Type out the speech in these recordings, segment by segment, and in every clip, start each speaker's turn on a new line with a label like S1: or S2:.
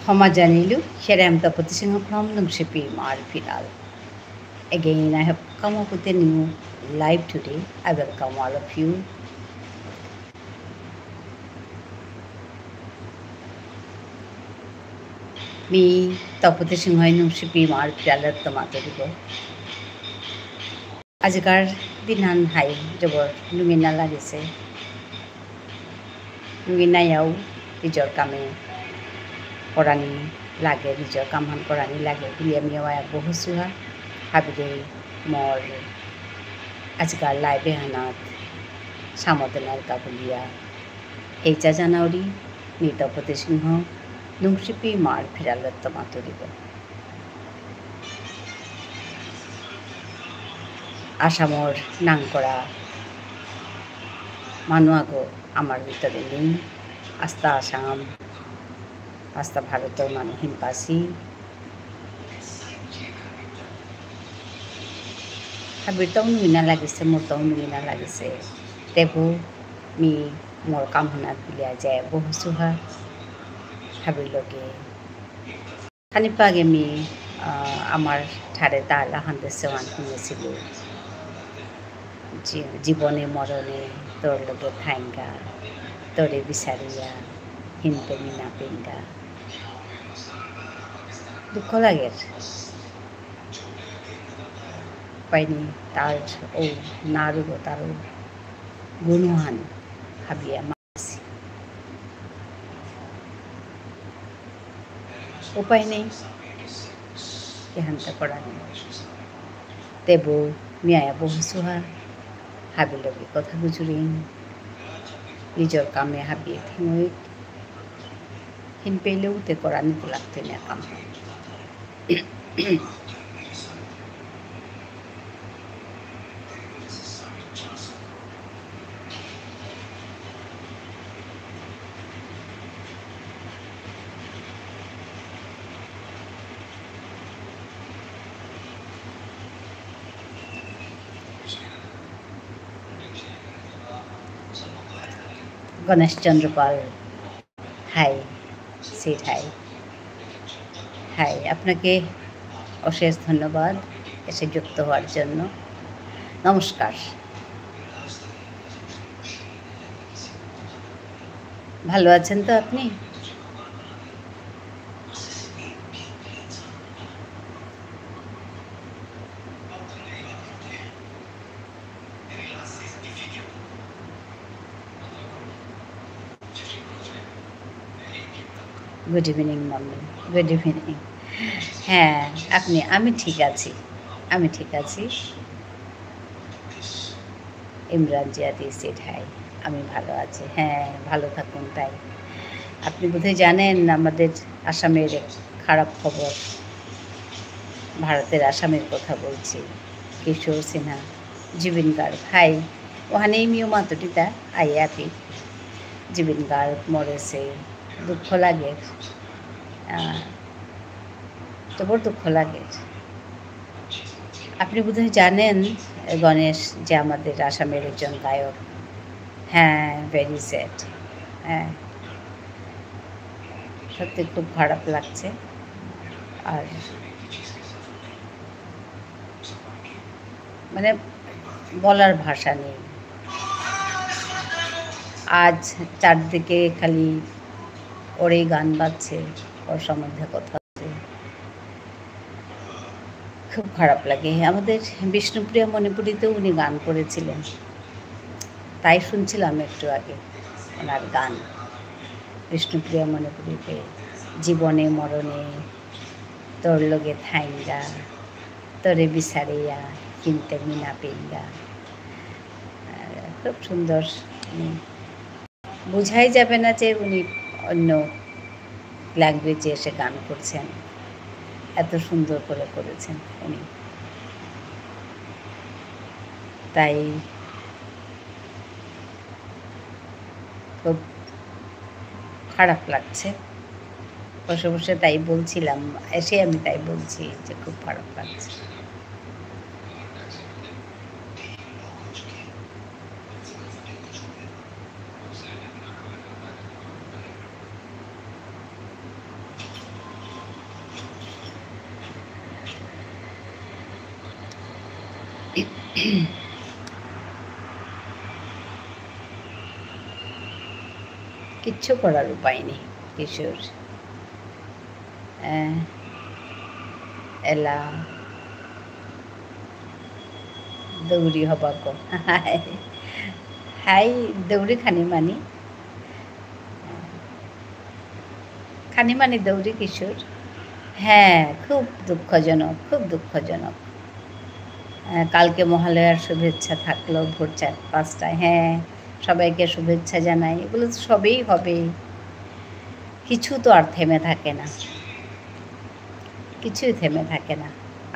S1: Homajanilu, here I am Tapati Singh from Nungshipi Marpinal. Again, I have come up with a new live today. I welcome all of you. Me, Tapati Singh Nungshipi Marpinal Tomato. আজিকার দিনহান high জবর নুঙিনা লাগিছে নুঙিনাयाव নিজৰ কামে কৰানি লাগে নিজৰ কামহান কৰানি লাগে বুলি আমি বহুচুহা হাবিৰে মোৰ আজিকার লাইভে হানাত সামদনার কাবুলিয়া 8 জানুৱাৰী নিতপতি সিংহ নুংচিপি মাৰ ফিৰালত মাতুৰিব আসামৰ নাংকৰা মানুহ আগো আমাৰ ভিতরে নেই আস্থা আসাম আস্থা ভারতের মানুহ হিমপাসি হাবিৰটাও নুঙিনা লাগিছে মোৰটাও নুঙিনা লাগিছে তেবো মি মোৰ কাম শুনাত বুলিয়া যায় বহুচুহা হাবিৰলগে খানিপাগে মি আমার ঠারে তালা হান্তে সেওয়ান শুনেছিলো জীবনে মরণে তোর লগে থাইঙ্গা তোরে বিচারিয়া হিনতে মিনা পিঙ্গা দুঃখ লাগে পাইনি তার ও নারুব তারও গুণহান ভাবিয়া মাসি উপায় নেই এহান্তে করা নেই তেবো মিয়া বহুচুহা হাবিলগে কথা গুজুরিন নিজের কামে হাবিয়ে থেঙই হিন পেলেও তে করা নিতে লাগতে না কাম গণেশ চন্দ্রপাল হাই সিট হাই হাই আপনাকে অশেষ ধন্যবাদ এসে যুক্ত হওয়ার জন্য নমস্কার ভালো আছেন তো আপনি good evening mummy good evening হ্যাঁ আপনি আমি ঠিক আছি ইমরান জিয়াদি সেট হাই আমি ভালো আছি হ্যাঁ ভালো থাকুন তাই আপনি বোধহয় জানেন আমাদের আসামের খারাপ খবর ভারতের আসামের কথা বলছি কিশোর সিনহা জুবিন গার্গ হাই ওখানেই মিও মাতুটিতা আইয়া আপি জুবিন গার্গ মরেছে দুঃখ লাগে তবুও দুঃখ লাগে আপনি বোধহয় জানেন গণেশ যে আমাদের আসামের একজন গায়ক হ্যাঁ ভেরি স্যাড হ্যাঁ সত্যি খুব খারাপ লাগছে আর মানে বলার ভাষা নেই আজ চারদিকে খালি ওরই গান বাজছে ওর সম্বন্ধে কথা হচ্ছে খুব খারাপ লাগে আমাদের বিষ্ণুপ্রিয়া মণিপুরীতেও উনি গান করেছিলেন তাই শুনছিলাম একটু আগে ওনার গান বিষ্ণুপ্রিয়া মণিপুরীতে জীবনে মরণে তোর লগে থাইঙ্গা তোরে বিচারিয়া কিনতে মিনা পেঙ্গা খুব সুন্দর বোঝাই যাবে না যে উনি অন্য ল্যাঙ্গুয়েজে এসে গান করছেন এত সুন্দর করে করেছেন উনি তাই খুব খারাপ লাগছে বসে বসে তাই বলছিলাম এসে আমি তাই বলছি যে খুব খারাপ লাগছে কিচ্ছু করার উপায় নেই কিশোর। এলা দৌড়ি হবাক হাই হাই দৌড়ি খানিমানি দৌড়ি কিশোর। হ্যাঁ, খুব দুঃখজনক, খুব দুঃখজনক। কালকে মহালয়ার শুভেচ্ছা থাকলো ভোর 4-5টায়। হ্যাঁ, সবাইকে শুভেচ্ছা জানাই। এগুলো তো সবই হবে, কিছু তো আর থেমে থাকে না, কিছুই থেমে থাকে না।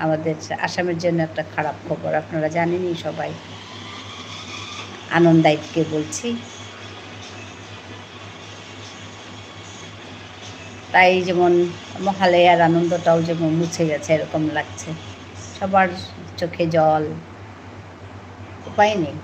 S1: আমাদের আসামের জন্য একটা খারাপ খবর, আপনারা জানেনই সবাই। আনন্দায়ীকে বলছি। তাই যেমন মহালয়ার আনন্দটাও যেমন মুছে গেছে এরকম লাগছে, সবার চোখে জল, উপায় নেই।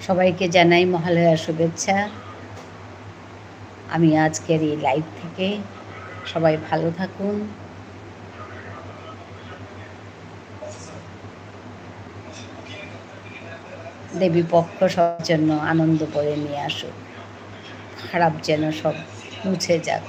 S1: সবাইকে জানাই মহালয়ার শুভেচ্ছা। আমি আজকের এই লাইভ থেকে সবাই ভালো থাকুন। দেবী পক্ষ সবার জন্য আনন্দ বয়ে নিয়ে আসুক, খারাপ যেন সব মুছে যাক।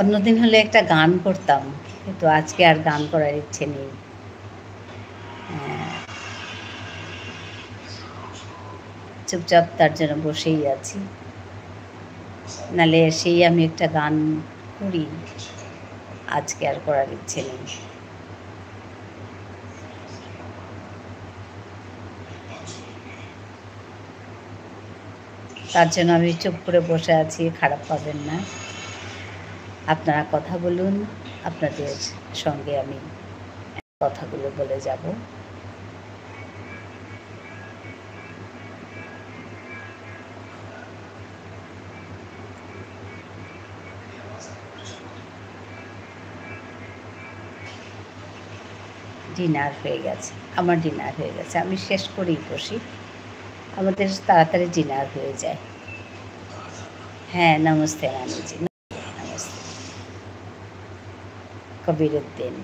S1: অন্যদিন হলে একটা গান করতাম, কিন্তু আজকে আর গান করার ইচ্ছে নেই। চুপচাপ তার জন্য বসেই আছি, নালে সেই আমি একটা গান করি, আজকে আর করার ইচ্ছে নেই। তার জন্য আমি চুপ করে বসে আছি, খারাপ পাবেন না। আপনারা কথা বলুন, আপনাদের সঙ্গে আমি কথাগুলো বলে যাব। ডিনার হয়ে গেছে, আমার ডিনার হয়ে গেছে, আমি শেষ করেই বসি, আমাদের তাড়াতাড়ি ডিনার হয়ে যায়। হ্যাঁ, নমস্তে রানীজি, নমস্তে। কবিরুদ্দিন,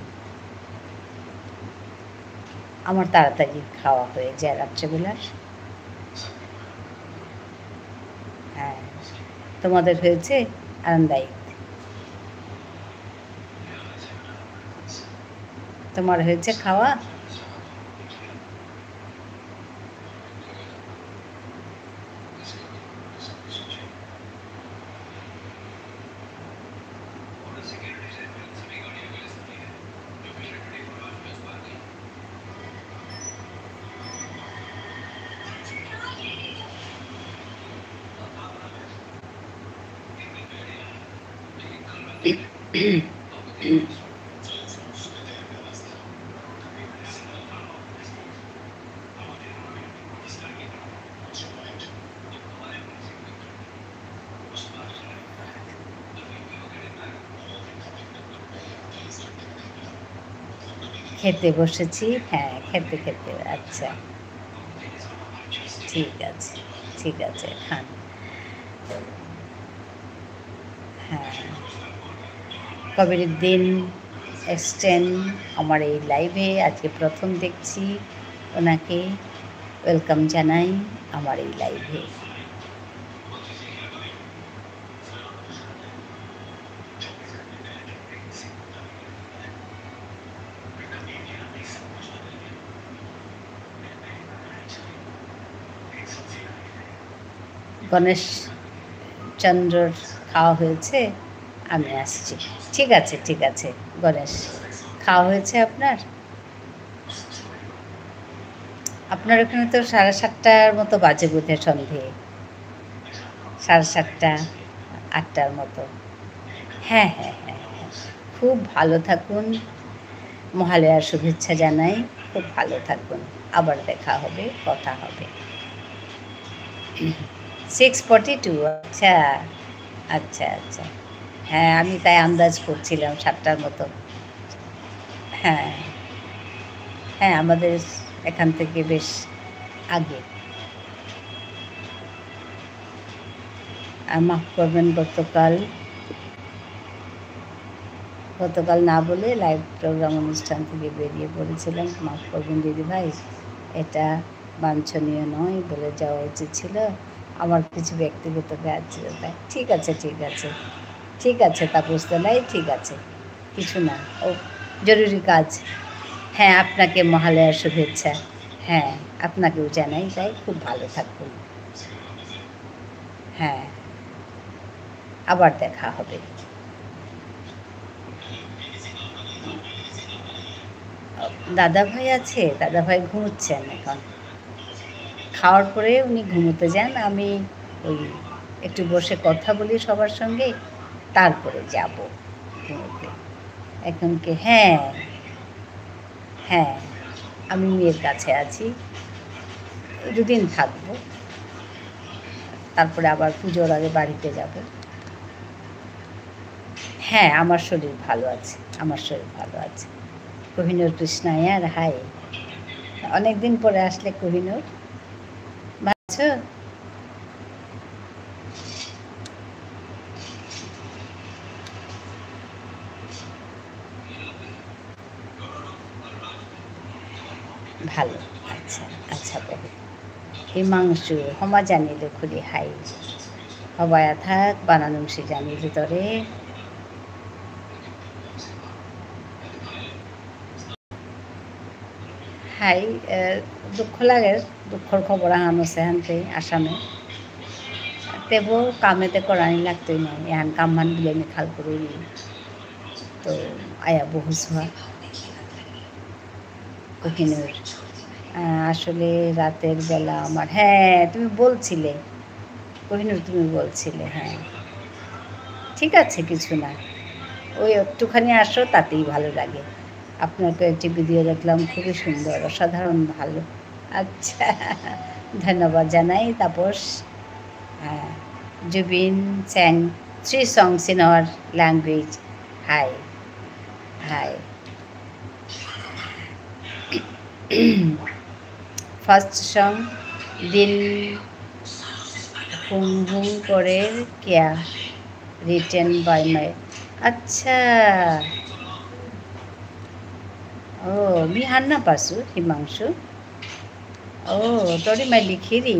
S1: আমার তাড়াতাড়ি খাওয়া হয়ে যায় রাত্রেবেলার। হ্যাঁ, তোমাদের হয়েছে আনন্দায়ী? তোমার হয়েছে খাওয়া? খেতে বসেছি। হ্যাঁ, খেতে খেতে। আচ্ছা, ঠিক আছে, ঠিক আছে, খান। হ্যাঁ, কবিরুদ্দিন এসছেন আমার এই লাইভে, আজকে প্রথম দেখছি ওনাকে। ওয়েলকাম জানাই আমার এই লাইভে। গণেশ চন্দ্রর খাওয়া হয়েছে, আমি আসছি। ঠিক আছে, ঠিক আছে। গণেশ খাওয়া হয়েছে আপনার? আপনার ওখানে তো 7:30টার মতো বাজে বোধ হয়, সন্ধে 7:30, 8টার মতো। হ্যাঁ, হ্যাঁ, হ্যাঁ, হ্যাঁ। খুব ভালো থাকুন, মহালয়ার শুভেচ্ছা জানাই। খুব ভালো থাকুন, আবার দেখা হবে, কথা হবে। 6:42। আচ্ছা, আচ্ছা, আচ্ছা। হ্যাঁ, আমি তাই আন্দাজ করছিলাম 7টার মতো। হ্যাঁ, হ্যাঁ, আমাদের এখান থেকে বেশ আগে। আর মাফ করবেন, গতকাল না বলে লাইভ প্রোগ্রাম অনুষ্ঠান থেকে বেরিয়ে পড়েছিলাম। মাফ করবেন দিদিভাই, এটা বাঞ্ছনীয় নয়, বলে যাওয়া উচিত ছিল। আমার কিছু ব্যক্তিগত কাজ ছিল তাই। ঠিক আছে, ঠিক আছে, ঠিক আছে, তা বুঝতে নাই, ঠিক আছে, কিছু না, ও জরুরি কাজ। হ্যাঁ, আপনাকে মহালয়ার শুভেচ্ছা। হ্যাঁ, আপনাকেও জানাই, তাই খুব ভালো থাকুন। হ্যাঁ, আবার দেখা হবে। দাদাভাই আছে, দাদাভাই ঘুমোচ্ছেন এখন। খাওয়ার পরে উনি ঘুমোতে যান, আমি ওই একটু বসে কথা বলি সবার সঙ্গে, তারপরে যাব ঘুমোতে। এখনকে হ্যাঁ, হ্যাঁ, আমি মেয়ের কাছে আছি, 2 দিন থাকবো, তারপরে আবার পুজোর আগে বাড়িতে যাব। হ্যাঁ, আমার শরীর ভালো আছে, আমার শরীর ভালো আছে। কোহিনূর কৃষ্ণায়ার হাই, অনেকদিন পরে আসলে কোহিনূর, ভাবছো? ভালো, আচ্ছা, আচ্ছা বহু। হিমাংশু হমা জানিলো খুলি হাই, হবায়া থাক বানানুম সে জানি ভিতরে। হাই, দুঃখ লাগে, দুঃখর খবর আহান আছে হানতে আসামে, তেবো কামেতে করানি লাগতোই নাই, এহান কামহান বিলেনি খাল করে তো আয়া বহু ছোঁয়া কোহিনুর। আসলে রাতের বেলা আমার, হ্যাঁ তুমি বলছিলে কোহিনুর, তুমি বলছিলে, হ্যাঁ ঠিক আছে, কিছু না, ওই একটুখানি আসো তাতেই ভালো লাগে। আপনার কয়েকটি ভিডিও দেখলাম, খুবই সুন্দর, অসাধারণ ভালো। আচ্ছা, ধন্যবাদ জানাই তাপস। হ্যাঁ, Zubeen স্যাং 3 songs in our language. Hi, hi. First song, Dil Hum Hum Korer Kya, written by my. আচ্ছা, ও বিহান্না পাসু হিমাংশু, ও তোরি মাই লিখিরি।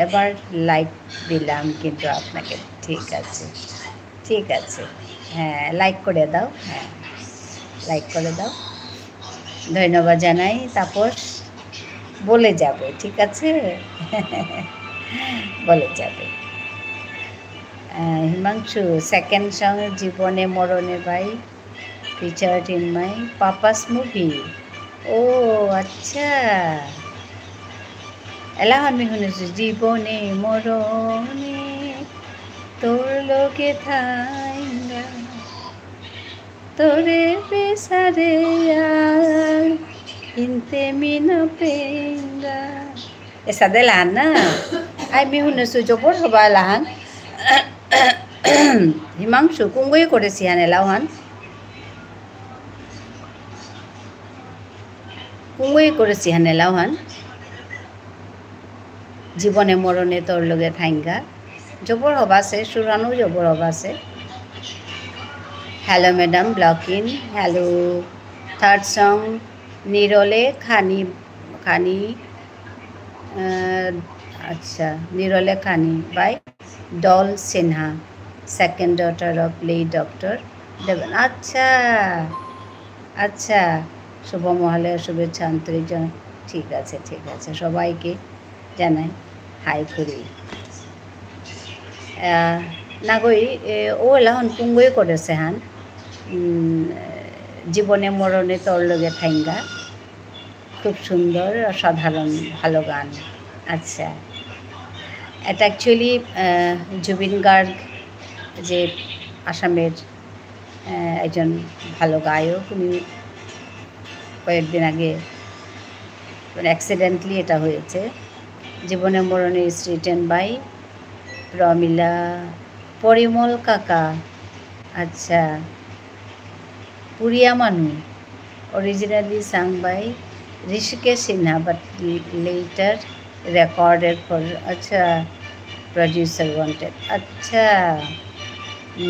S1: এবার লাইক দিলাম কিন্তু আপনাকে, ঠিক আছে, ঠিক আছে, হ্যাঁ লাইক করে দাও, হ্যাঁ লাইক করে দাও, ধন্যবাদ জানাই তাপস। বলে যাবে, ঠিক আছে, বলে যাবে। হিমাংশু সেকেন্ড সং জীবনে মরণে ভাই, featured in my papa's movie. ও আচ্ছা, এলাহান আমি শুনেছি, জীবনে মরণে তোর লোকে থাইঙ্গা তোরে বেসারে আর ইনতে Mina পেঙ্গা, esa de lana ay mi শুনেছো জবর হবা লাহান। হিমাংশু কুঙ্গই করেছি হান এলাহান, কুঙ্গই করেছি হান এলাহান, জীবনে মরণে তোর লগে থাইঙ্গা, জবর হবাছে, সুরানো জবর হবাছে। হ্যালো ম্যাডাম ব্লকিন, হ্যালো। থার্ড সং নিরলে খানি খানি, আচ্ছা নিরলে খানি by Dol Sinha, second daughter of late doctor Deben. আচ্ছা, আচ্ছা, শুভ মহালয়া শুভেচ্ছা আন্তরিক জানাই। ঠিক আছে, ঠিক আছে, সবাইকে জানাই, হাই করি। নাগৰি ও এলাহন পুঙ্গই করেছে হান জীবনে মরণে তোর লগে ঠাইঙ্গা, খুব সুন্দর অসাধারণ ভালো গান। আচ্ছা, এটা অ্যাকচুয়ালি জুবিন গার্গ যে আসামের একজন ভালো গায়ক, উনি কয়েকদিন আগে অ্যাক্সিডেন্টলি এটা হয়েছে। জীবনে মরণে ইজ রিটেন বাই প্রমিলা পরিমল কাকা। আচ্ছা, পুরিয়া মানু originally sung by Rishikesh Sinha but later recorded for अच्छा producer wanted अच्छा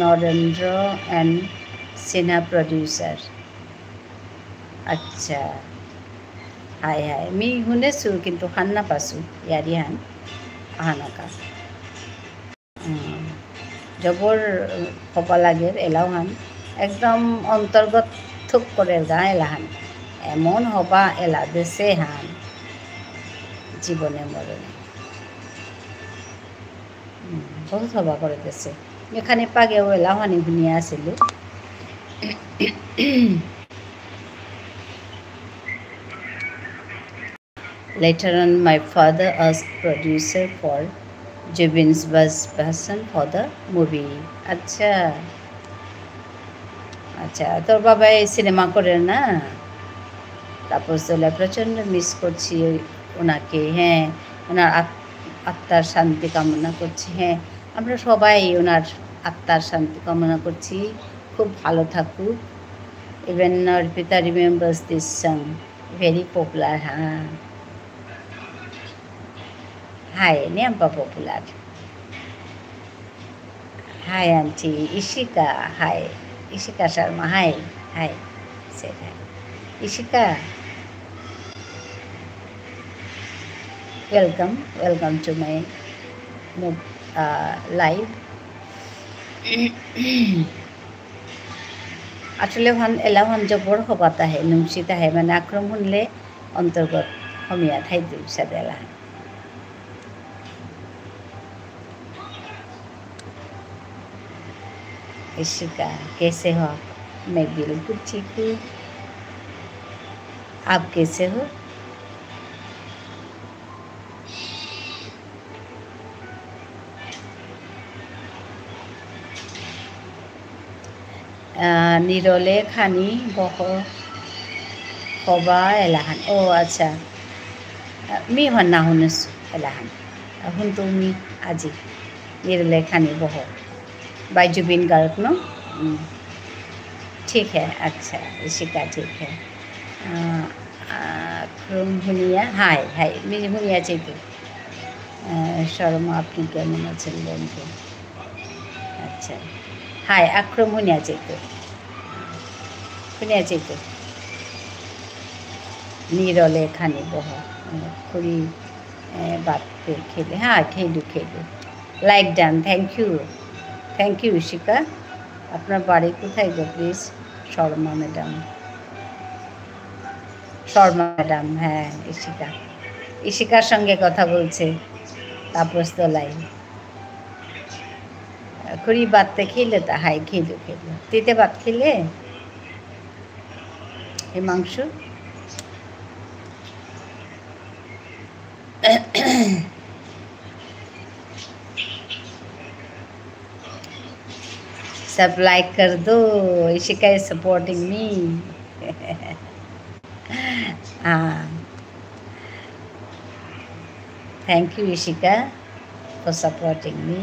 S1: Narendra and Sinha producer अच्छा हाय हाय मी শুনেছো কিন্তু হান না পাছো ইয়ারি হান আহানাকা জবর হবা লাগে এলাও হান একদম অন্তর্গত থুক করে গা এলাহান এমন হবা এলা দেশে হান জীবনে মরণে বহুত হবা করে দেশে এখানে পাগেও এলাহানি শুনিয়া আছিলো। Later on, my father asked producer for Jubin's version for the movie. अच्छा আচ্ছা, তোর বাবা এই সিনেমা করে না? তাপস দোলা প্রচণ্ড মিস করছি ওনাকে। হ্যাঁ, ওনার আত্মার শান্তি কামনা করছি। হ্যাঁ, আমরা সবাই ওনার আত্মার শান্তি কামনা করছি, খুব ভালো থাকুক। Even Arpita remembers this song, very popular. হ্যাঁ, হাই নেম্পা popular. Hi aunty Ishika, hi Ishika Sharma, hi, hi, say hi. Ishika, welcome to my live. আসলে এলাহান জবর হবাতা হে নুমসিতা হে মানে আক্রম শুনলে অন্তর্গত হমিয়া ঠাই দুইসা এলাহান। इशिका कैसे हो आप? मैं बिल्कुल ठीक हूँ, आप कैसे हो? নিরলে খানি বহ হবা এলাহান। ও আচ্ছা, মি হন না শুনিস এলাহান শুন তুমি আজি নিরলে খানি বহ बाय जुबिन गार्ग नो ठीक है। अच्छा इशिका ठीक है। আক্রম হুনিয়া হাই হাই মিনি হুনিয়া চেতু শর্মা আপনি কেমন আছেন বন্ধু? আচ্ছা হাই আক্রম হুনিয়া চেতু নিরলে খানি বহ খুরি বাত খেলে। হ্যাঁ খেলু like done. Thank you Ishika. আপনার বাড়ি কোথায় গো প্লিজ? শর্মা ম্যাডাম। হ্যাঁ ইশিকার সঙ্গে কথা বলছে তাপস দোলাই। খুরি বাততে খেলে তা হাই খেলো তিতে ভাত খেলে হিমাংশু। सब लाइक कर दो, इशिका इज सपोर्टिंग मी। हाँ thank you Ishika for supporting me.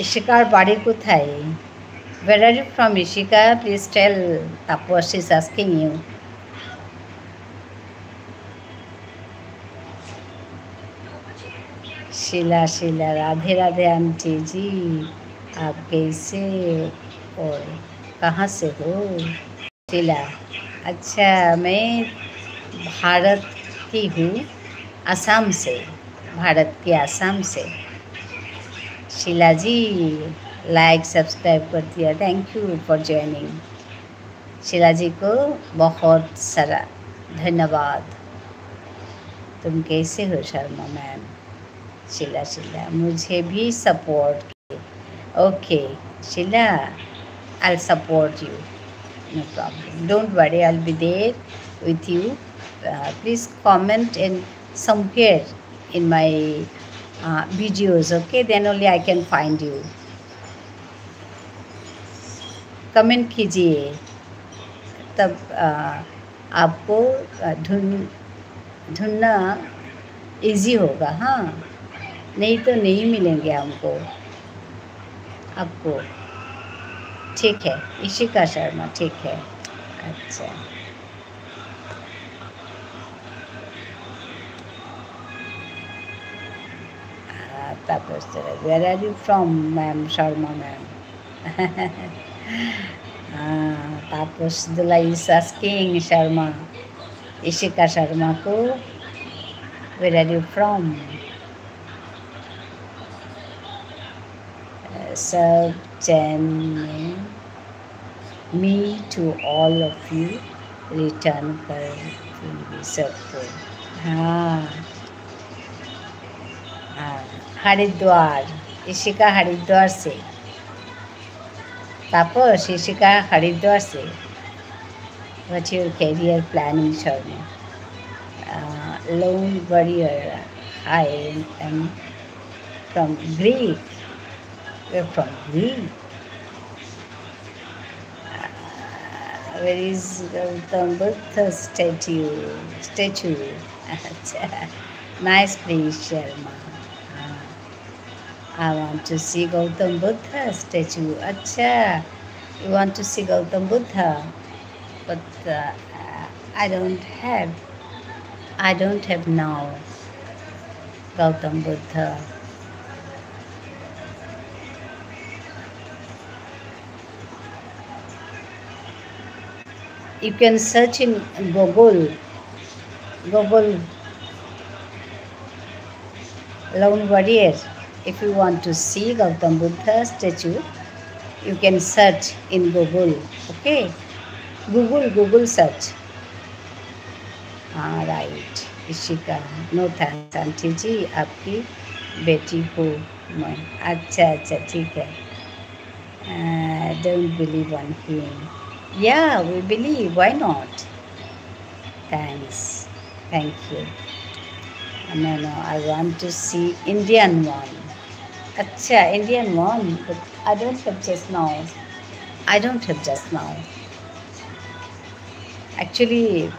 S1: ইশিকার বাড়ি কোথায়? Where are you from, Ishika? Please tell. Tapas is asking you. Sheela Sheela Radhe Radhe aunty ji, आप कैसे और कहाँ से हो? शीला, अच्छा मैं भारत की हूँ, असम से, भारत के असम से। शीला जी लाइक सब्सक्राइब कर दिया, thank you for joining. Sheela ji को बहुत सारा धन्यवाद। तुम कैसे हो शर्मा मैम? शीला शीला मुझे भी सपोर्ट किए। Okay Sheela, I'll support you, no problem, don't worry, I'll be there with you. Please comment in somewhere in my videos, okay, then only I can find you. Comment कीजिए तब आपको ढूंढना इजी होगा। हाँ, नहीं तो नहीं मिलेंगे हमको, आपको। ठीक है, इशिका शर्मा, ठीक है, अच्छा। Tapas, where are you from ma'am Sharma ma'am? Tapas Dula is asking Sharma, Ishika Sharma को, वेयर आर यू फ्रॉम? सब चैन me to all of you return कर दूँगी सबको। हाँ हाँ, हरिद्वार, इशिका हरिद्वार से। तापस, इशिका हरिद्वार से। What's your career planning Sharma? Lone warrior, I am from Greek. You're from Greece. Where is Gautam Buddha statue? Nice place, Sharma. I want to see Gautam Buddha statue. Acha, you want to see Gautam Buddha? But I don't have now Gautam Buddha. You can search in Google Lone Warrior. If you want to see Gautam Buddha statue, you can search in Google. Okay, Google search. हाँ right, Ishika, no thanks aunty ji, आपकी बेटी को मैं। अच्छा ठीक है। Don't believe on him. Yeah, we believe. Why not? Thanks. Thank you. No, I want to see Indian one. Acha, Indian one. But I don't have just now. Actually,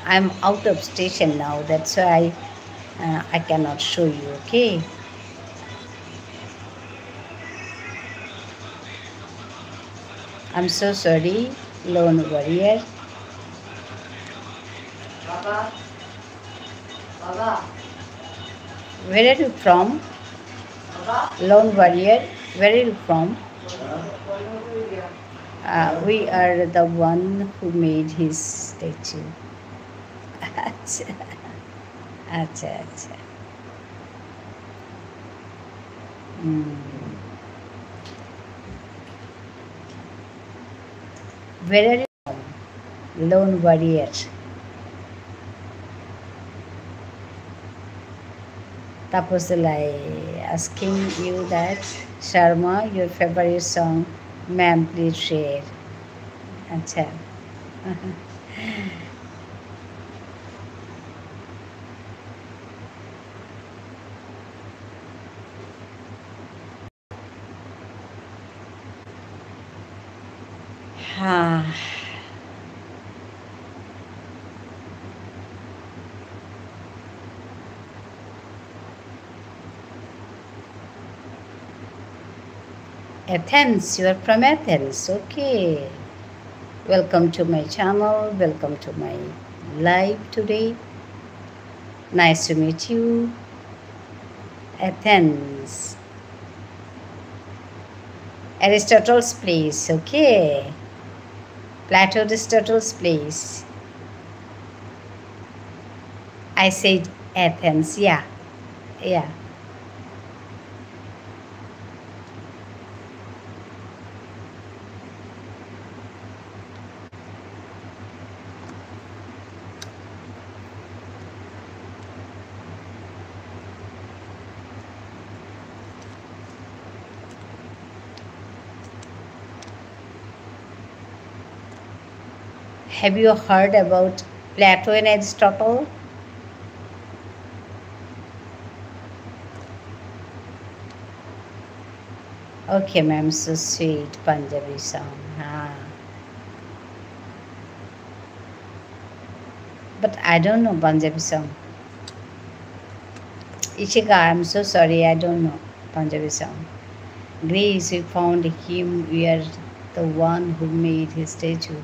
S1: I'm out of station now. That's why I cannot show you. Okay. I'm so sorry, Lone Warrior. Baba. Where are you from? Baba. Lone Warrior, where are you from? We are the one who made his statue. अच्छा। Where are you from? Lone Warrior. Tapusala asking you that, Sharma, your favorite song, ma'am, please share. अच्छा। हाँ, Athens, you are from Athens, okay. Welcome to my channel, welcome to my live today. Nice to meet you. Athens. Aristotle's place, okay. Plato, Aristotle's place. I said Athens, yeah, yeah. Have you heard about Plato and Aristotle? Okay, ma'am, so sweet Punjabi song. Ah. But I don't know Punjabi song. Ishika, I'm so sorry, I don't know Punjabi song. Grace, we found him. We are the one who made his statue.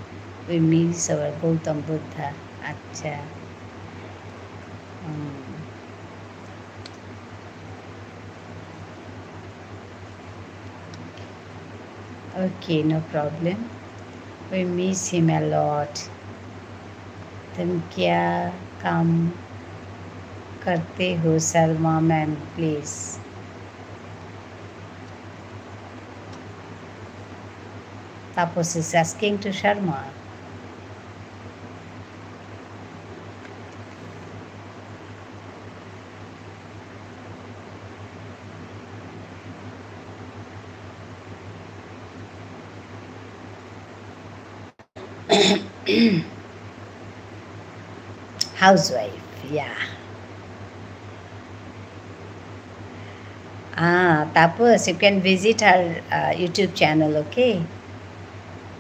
S1: We miss our Gautam Buddha. Acha. Okay, no problem. We miss him a lot. तुम क्या काम करते हो Salma ma'am please? Tapos is asking to Sharma. Housewife, yeah. Tapos, you can visit her YouTube channel, okay?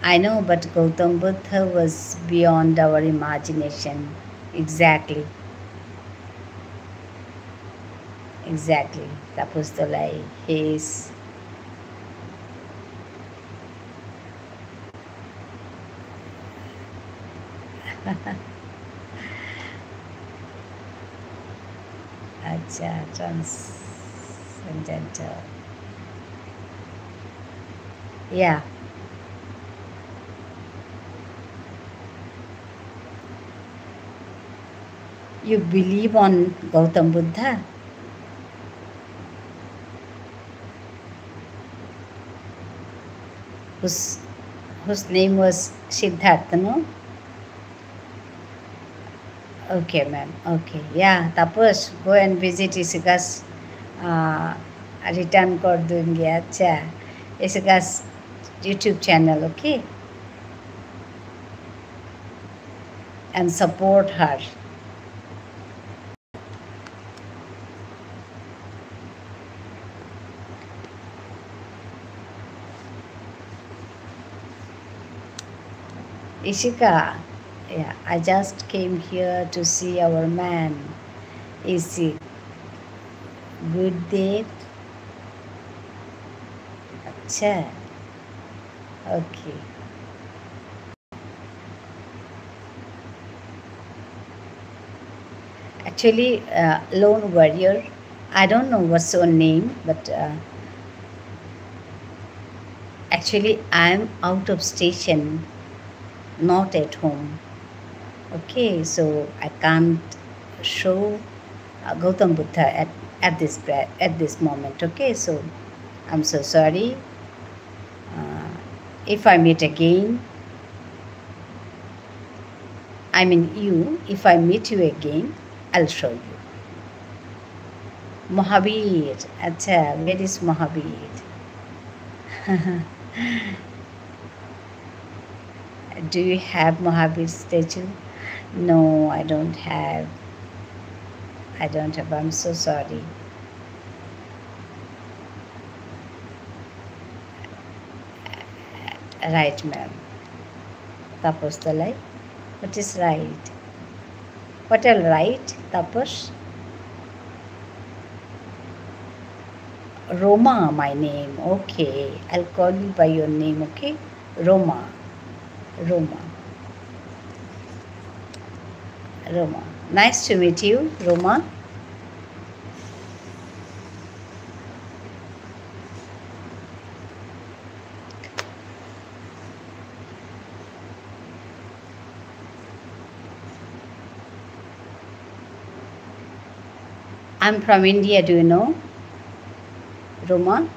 S1: I know, but Gautam Buddha was beyond our imagination. Exactly. Exactly. Tapos Tolai, his. Acha, transcendental. Yeah. You believe on Gautam Buddha? Whose name was Siddhartha, no? Okay, ma'am. Okay. Yeah, Tapos, go and visit Ishika's return कर दूंगी. अच्छा, Ishika's YouTube channel, okay? And support her. Ishika, yeah, I just came here to see our man. Is he good there? Acha. Okay. Actually, Lone Warrior, I don't know what's your name, but actually, I'm out of station, not at home. Okay, so I can't show Gautam Buddha at this moment. Okay, so I'm so sorry. If I meet again, I mean you, if I meet you again, I'll show you. Mahabir, acha, where is Mahabir? Do you have Mahabir statue? No, I don't have. I don't have. I'm so sorry. Right, ma'am. Tapos Talai. What is right? What I'll write, Tapos? Roma, my name. Okay. I'll call you by your name, okay? Roma. Roma. Roma. Nice to meet you, Roma. I'm from India, do you know, Roma?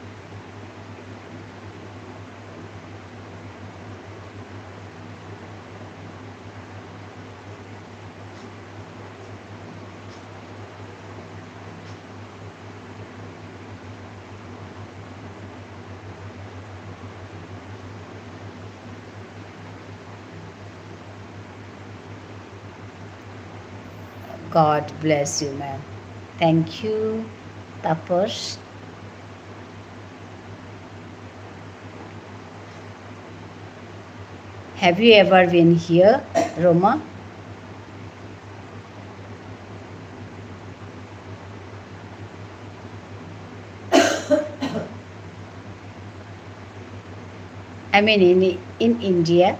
S1: God bless you, ma'am. Thank you, Taposh. Have you ever been here, Roma? I mean, in India.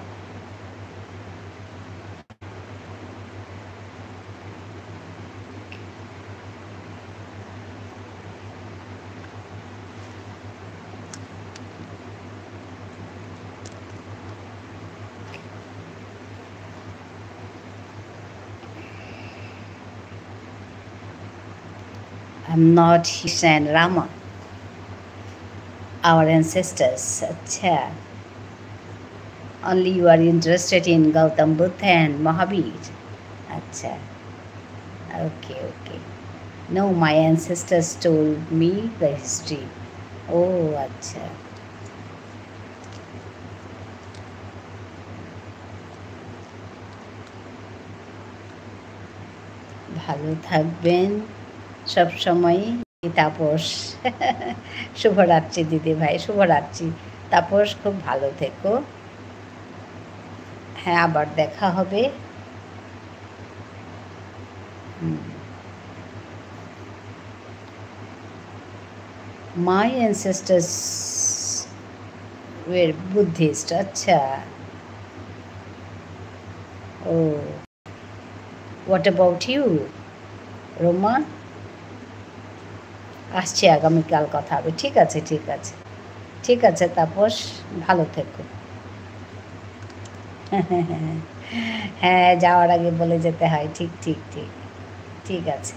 S1: I'm not Hishan Rama. Our ancestors. Acha. Only you are interested in Gautam Buddha and Mahavir. Acha. Okay, okay. No, my ancestors told me the history. Oh, acha. ভালো থাকবেন সবসময়। তাপস শুভরাত্রি দিদি ভাই, শুভরাত্রি। তাপস খুব ভালো থেকো। হ্যাঁ, আবার দেখা হবে। My ancestors were Buddhist. আচ্ছা। Oh, what about you, Roma? আসছি, আগামীকাল কথা হবে। ঠিক আছে, ঠিক আছে, ঠিক আছে তাপস, ভালো থেকো। হ্যাঁ, যাওয়ার আগে বলে যেতে হয়। ঠিক ঠিক ঠিক, ঠিক আছে।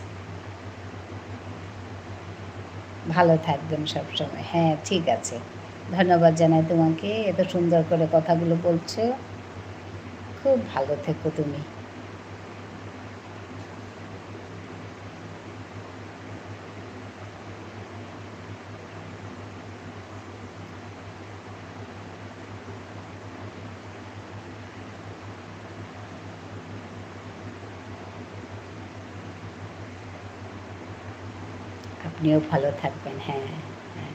S1: ভালো থাকবেন সবসময়। হ্যাঁ, ঠিক আছে। ধন্যবাদ জানাই তোমাকে, এত সুন্দর করে কথাগুলো বলছো। খুব ভালো থেকো তুমি। আপনিও ভালো থাকবেন। হ্যাঁ, হ্যাঁ।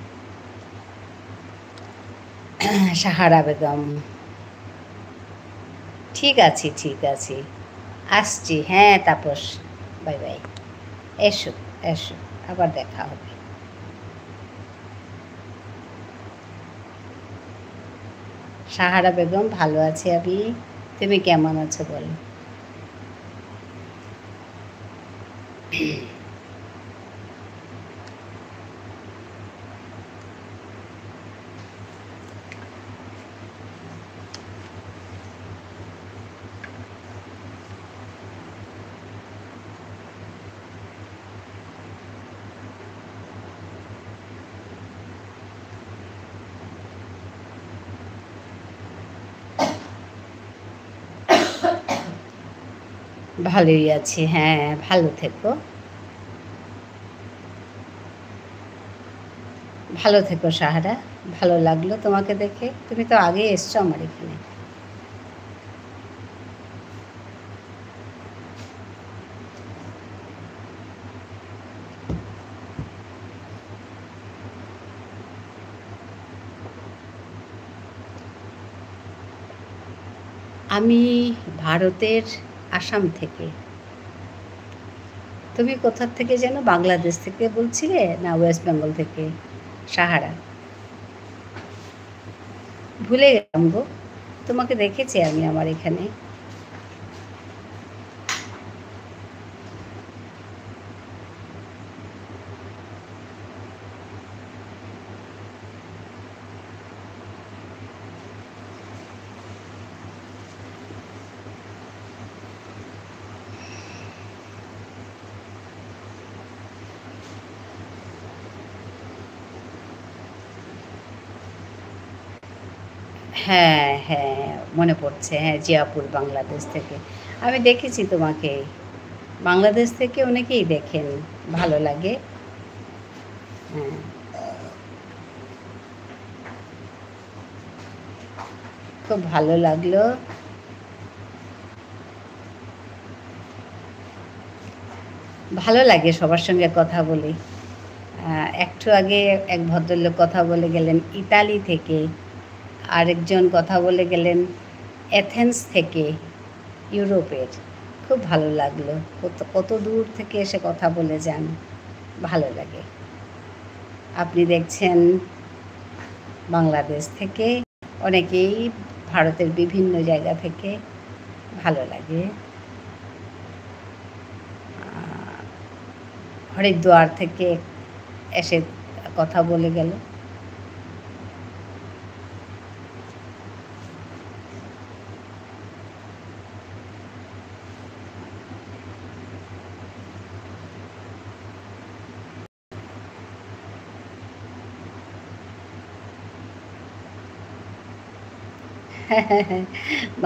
S1: সাহারা বেগম, ঠিক আছে, ঠিক আছে, আসছি। হ্যাঁ তাপস, বাই বাই। এসো, এসো, আবার দেখা হবে। সাহারা বেগম, ভালো আছি আমি। তুমি কেমন আছো বলো? ভালোই আছি। হ্যাঁ, ভালো থেকো, ভালো থেকো সাহারা। ভালো লাগলো তোমাকে দেখে। তুমি তো আগে এসছো আমার এখানে। আমি ভারতের আসাম থেকে। তুমি কোথা থেকে যেন? বাংলাদেশ থেকে বলছিলে না ওয়েস্ট বেঙ্গল থেকে? সাহারা, ভুলে গেলাম গো। তোমাকে দেখেছি আমি আমার এখানে। হ্যাঁ, হ্যাঁ, মনে পড়ছে। হ্যাঁ, জিয়াপুর বাংলাদেশ থেকে। আমি দেখেছি তোমাকে। বাংলাদেশ থেকে অনেকেই দেখেন। ভালো লাগে। হ্যাঁ, খুব ভালো লাগলো। ভালো লাগে সবার সঙ্গে কথা বলে। একটু আগে এক ভদ্রলোক কথা বলে গেলেন ইতালি থেকে, আরেকজন কথা বলে গেলেন এথেন্স থেকে, ইউরোপের। খুব ভালো লাগলো। কত কত দূর থেকে এসে কথা বলে যান। ভালো লাগে। আপনি দেখছেন বাংলাদেশ থেকে, অনেকেই ভারতের বিভিন্ন জায়গা থেকে। ভালো লাগে। হরিদ্বার থেকে এসে কথা বলে গেল।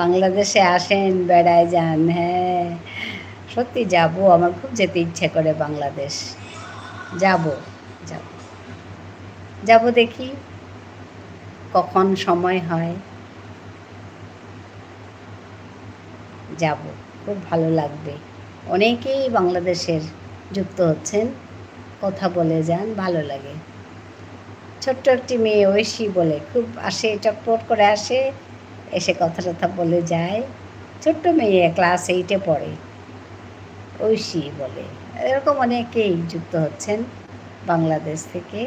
S1: বাংলাদেশে আসেন, বেড়ায় যান। হ্যাঁ, সত্যি যাব। আমার খুব যেতে ইচ্ছে করে বাংলাদেশ। যাব, যাব, যাব, দেখি কখন সময় হয়। যাব, খুব ভালো লাগবে। অনেকেই বাংলাদেশের যুক্ত হচ্ছেন, কথা বলে যান, ভালো লাগে। ছোট্ট একটি মেয়ে ঐশী বলে, খুব আসে, চটপট করে আসে, এসে কথা টথা বলে যায়। ছোট্ট মেয়ে, ক্লাস 8-এ পড়ে, ঐশী বলে। এরকম অনেকেই যুক্ত হচ্ছেন বাংলাদেশ থেকে,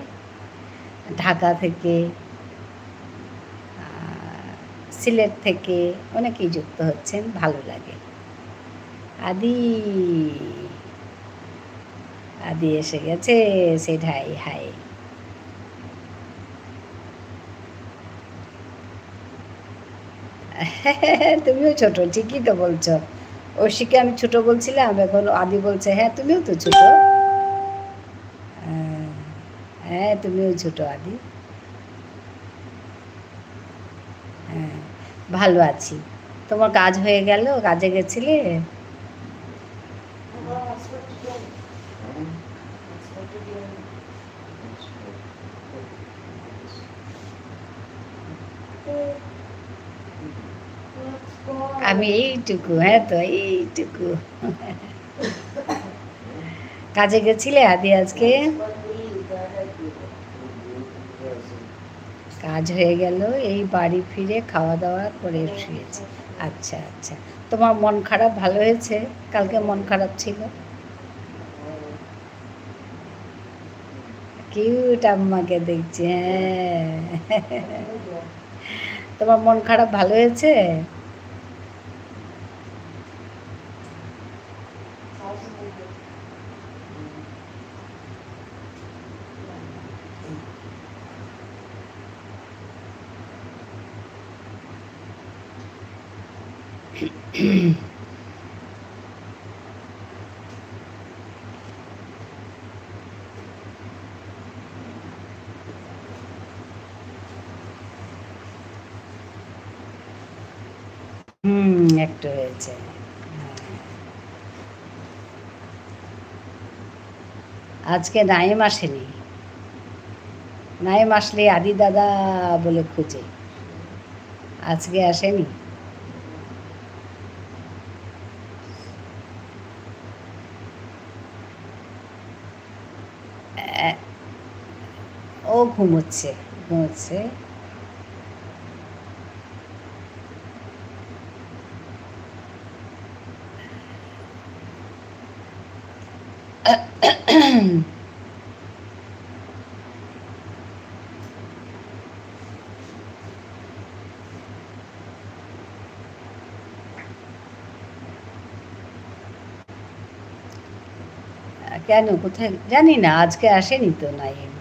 S1: ঢাকা থেকে, সিলেট থেকে অনেকেই যুক্ত হচ্ছেন। ভালো লাগে। আদি, আদি এসে গেছে, সেটাই। হাই, তুমিও ছোট, ঠিকই তো বলছো। ঐশীকে আমি ছোট বলছিলাম, এখন আদি বলছে হ্যাঁ তুমিও তো ছোট। হ্যাঁ, তুমিও ছোট আদি। হ্যাঁ, ভালো আছি। তোমার কাজ হয়ে গেল? কাজে গেছিলে? আমি এইটুকু, হ্যাঁ তো এইটুকু। কাজে গেছিলে আদি আজকে? কাজ হয়ে গেল, এই বাড়ি ফিরে খাওয়া দাওয়া করে শুয়েছে। আচ্ছা, আচ্ছা। তোমার মন খারাপ ভালো হয়েছে? কালকে মন খারাপ ছিল। কিউট আম্মাকে দেখছি। হ্যাঁ, তোমার মন খারাপ ভালো হয়েছে? একটু হয়েছে। আজকে নাইম আসেনি। নাইম আসলে আদি দাদা বলে খুঁজে, আজকে আসেনি। ও ঘুমোচ্ছে, ঘুমোচ্ছে। কেন, কোথায় জানি না, আজকে আসেনি তো নাইম।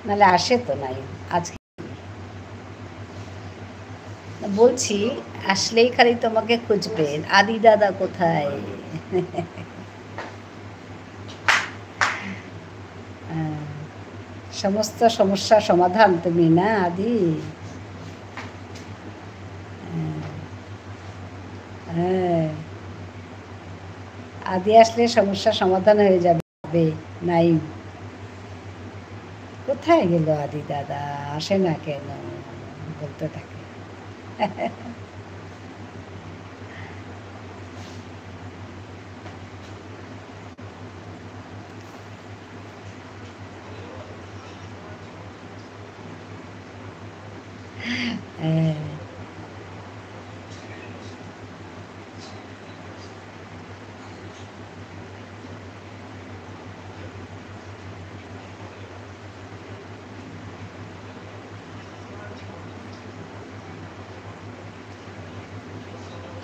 S1: নাহলে আসে তো নাইম। আজকে বলছি, আসলেই খালি তোমাকে খুঁজবেন, আদি দাদা কোথায়। সমস্ত সমস্যার সমাধান তুমি না আদি? হ্যাঁ, আদি আসলে সমস্যার সমাধান হয়ে যাবে। নাই, কোথায় গেল আদি দাদা? আসে না কেন? বলতে থাকে। হ্যাঁ,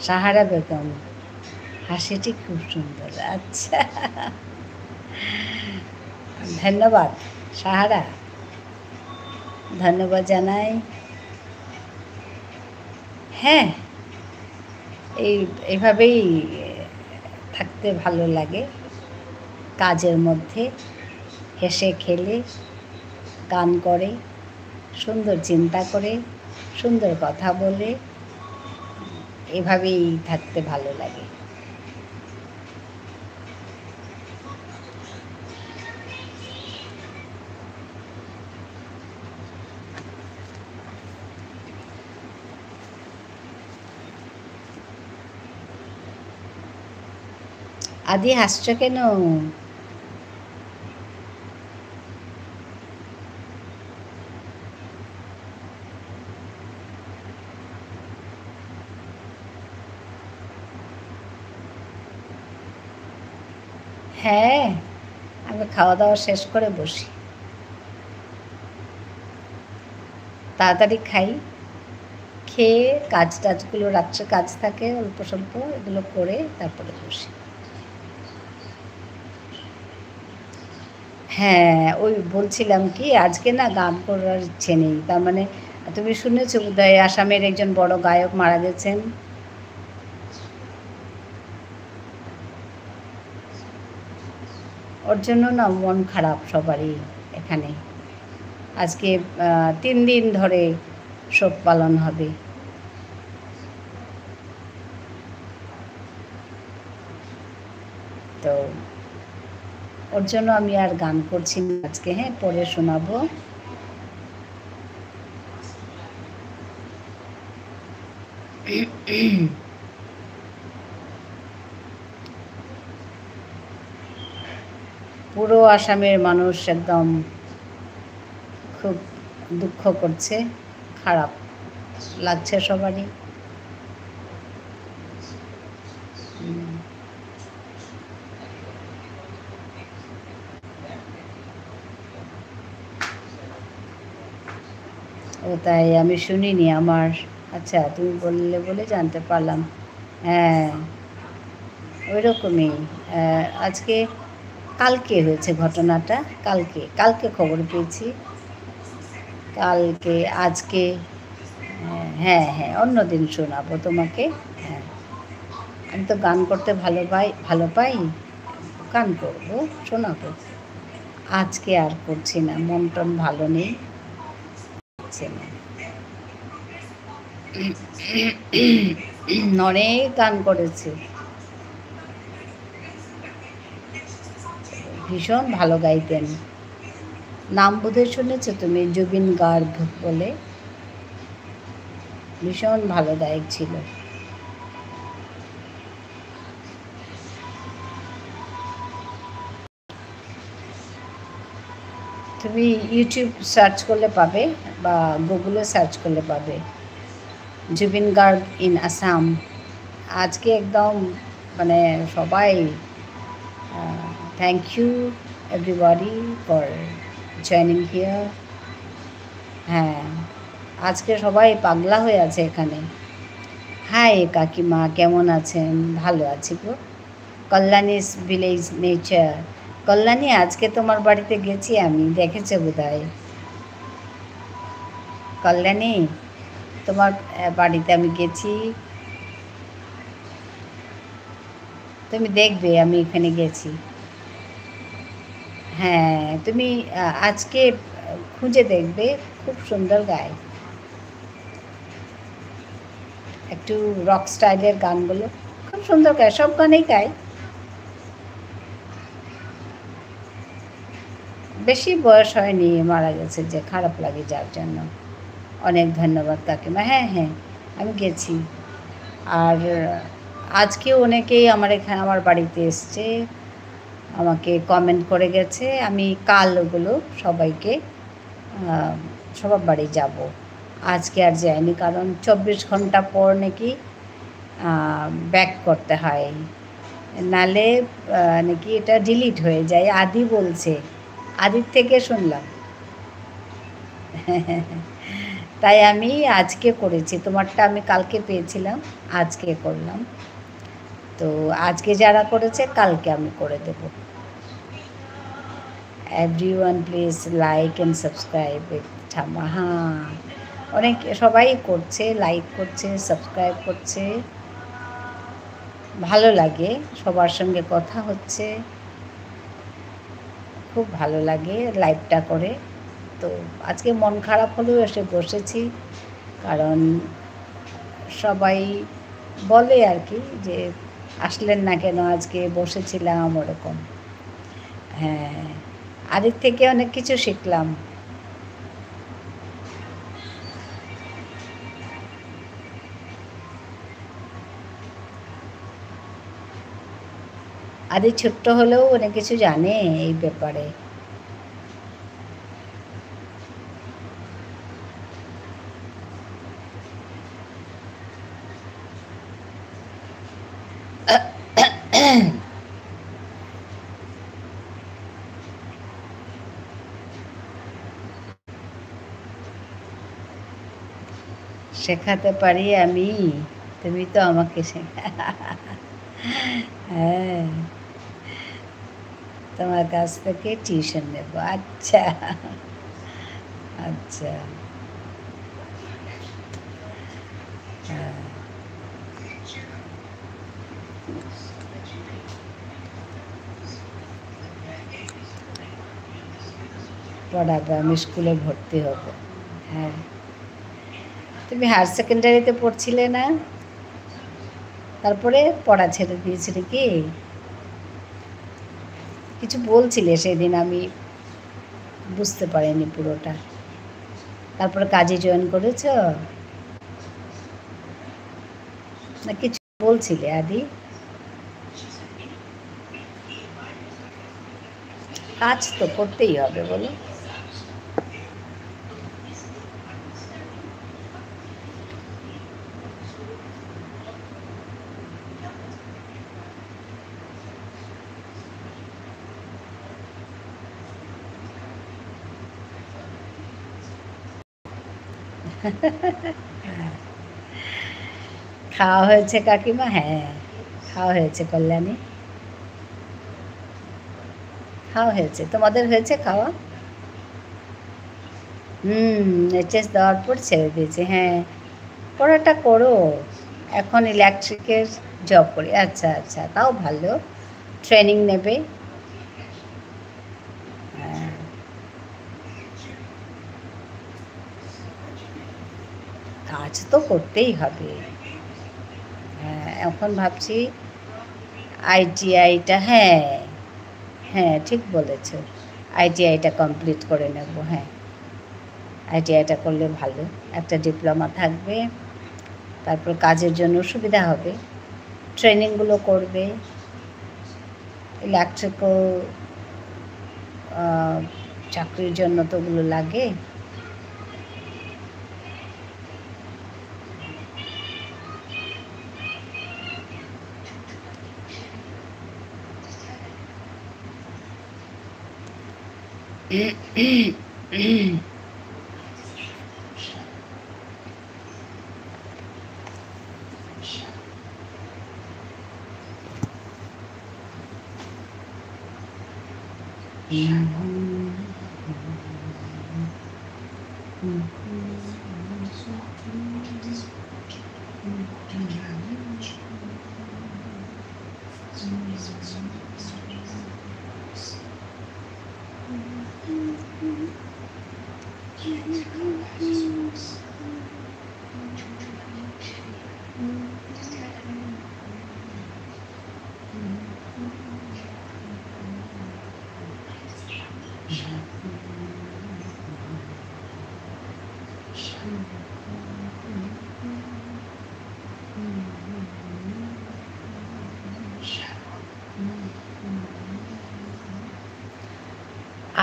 S1: সাহারা বেগম, হাসিটি খুব সুন্দর। আচ্ছা, ধন্যবাদ সাহারা, ধন্যবাদ জানাই। হ্যাঁ, এইভাবেই থাকতে ভালো লাগে, কাজের মধ্যে হেসে খেলে, গান করে, সুন্দর চিন্তা করে, সুন্দর কথা বলে, এভাবেই থাকতে ভালো লাগে। আদি হাসছ কেন? হ্যাঁ, আমি খাওয়া দাওয়া শেষ করে বসি, তাড়াতাড়ি খাই, খেয়ে কাজ টাজগুলো, রাত্রে কাজ থাকে অল্প স্বল্প, এগুলো করে তারপরে বসি। হ্যাঁ, ওই বলছিলাম কি, আজকে না গান করার ইচ্ছে নেই। তার মানে তুমি শুনেছো বোধহয় আসামের একজন বড় গায়ক মারা গেছেন। ওর জন্য না মন খারাপ সবারই এখানে। আজকে 3 দিন ধরে শোক পালন হবে। তো ওর জন্য আমি আর গান করছি না আজকে। হ্যাঁ, পরে শোনাবো। পুরো আসামের মানুষ একদম খুব দুঃখ করছে, খারাপ লাগছে সবারই। ও তাই, আমি শুনিনি। আমার, আচ্ছা, তুমি বললে বলে জানতে পারলাম। হ্যাঁ, ওই রকমই। আজকে, কালকে হয়েছে ঘটনাটা, কালকে খবর পেয়েছি। কালকে, আজকে, হ্যাঁ হ্যাঁ, অন্য দিন শোনাবো তোমাকে। হ্যাঁ, আমি তো গান করতে ভালো পাই, গান করবো, শোনাবো। আজকে আর করছি না, মন টন ভালো নেই, না। অনেক গান করেছে, ভীষণ ভালো গাইতেন। নাম বোধহয় শুনেছো তুমি, জুবিন গার্গ বলে, ভীষণ ভালো গায়ক ছিল। তুমি ইউটিউব সার্চ করলে পাবে, বা গুগলে সার্চ করলে পাবে, জুবিন গার্গ ইন আসাম। আজকে একদম মানে সবাই, thank you everybody for joining here. হ্যাঁ, আজকে সবাই পাগলা হয়ে আছে এখানে। হাই কাকিমা, কেমন আছেন? ভালো আছি গো। কল্যাণীস ভিলেজ নেচার। কল্যাণী, আজকে তোমার বাড়িতে গেছি আমি, দেখেছো বোধহয়। কল্যাণী, তোমার বাড়িতে আমি গেছি, তুমি দেখবে আমি এখানে গেছি। হ্যাঁ, তুমি আজকে খুঁজে দেখবে, খুব সুন্দর গায়, একটু রক স্টাইলের গানগুলো খুব সুন্দর গায়, সব গানেই গায়। বেশি বয়স হয়নি, মারা গেছে, যে খারাপ লাগে যার জন্য। অনেক ধন্যবাদ কাকিমা। হ্যাঁ হ্যাঁ, আমি গেছি। আর আজকেও অনেকেই আমার বাড়িতে এসছে, আমাকে কমেন্ট করে গেছে। আমি কাল ওগুলো সবাইকে সবার বাড়ি যাব। আজকে আর যাইনি, কারণ 24 ঘন্টা পর নাকি ব্যাক করতে হয়, নালে নাকি এটা ডিলিট হয়ে যায়। আদি বলছে, আদির থেকে শুনলাম। তাই আমি আজকে করেছি, তোমারটা আমি কালকে পেয়েছিলাম, আজকে করলাম। তো আজকে যারা করেছে কালকে আমি করে দেব। Everyone please like and subscribe with ঠাম্মা। হ্যাঁ, অনেক সবাই করছে, লাইক করছে, সাবস্ক্রাইব করছে, ভালো লাগে, সবার সঙ্গে কথা হচ্ছে, খুব ভালো লাগে লাইভটা করে। তো আজকে মন খারাপ হলেও এসে বসেছি, কারণ সবাই বলে আর কি যে আসলেন না কেন, আজকে বসেছিলাম ওরকম। হ্যাঁ, আদির থেকে অনেক কিছু শিখলাম। আদি ছোট্ট হলেও অনেক কিছু জানে এই ব্যাপারে। শেখাতে পারি আমি, তুমি তো আমাকে হ্যাঁ, তোমার কাছ থেকে টিউশন নেব। আচ্ছা আচ্ছা, হ্যাঁ, পড়াবো, আমি স্কুলে ভর্তি হব। হ্যাঁ, তুমি হায়ার সেকেন্ডারিতে পড়ছিলে না, তারপরে পড়া ছেড়ে দিয়েছিলে কি? কিছু বলছিলে সেদিন, আমি বুঝতে পারিনি পুরোটা। তারপরে কাজে জয়েন করেছ না, কিছু বলছিলে আদি? কাজ তো করতেই হবে বলো। খাওয়া হয়েছে কাকিমা? হ্যাঁ, খাওয়া হয়েছে কল্যাণী, খাওয়া হয়েছে। তোমাদের হয়েছে খাওয়া? এইচএস দেওয়ার পর ছেড়ে দিয়েছে। হ্যাঁ, পড়াটা করো, এখন ইলেকট্রিকের জব করি। আচ্ছা আচ্ছা, তাও ভালো, ট্রেনিং নেবে। হ্যাঁ, কাজ তো করতেই হবে। হ্যাঁ, এখন ভাবছি আইটিআইটা, হ্যাঁ হ্যাঁ ঠিক বলেছ, আইটিআইটা কমপ্লিট করে নেব। হ্যাঁ, আইটিআইটা করলে ভালো, একটা ডিপ্লোমা থাকবে, তারপর কাজের জন্য সুবিধা হবে, ট্রেনিংগুলো করবে। ইলেকট্রিক্যাল চাকরির জন্য তো ওগুলো লাগে।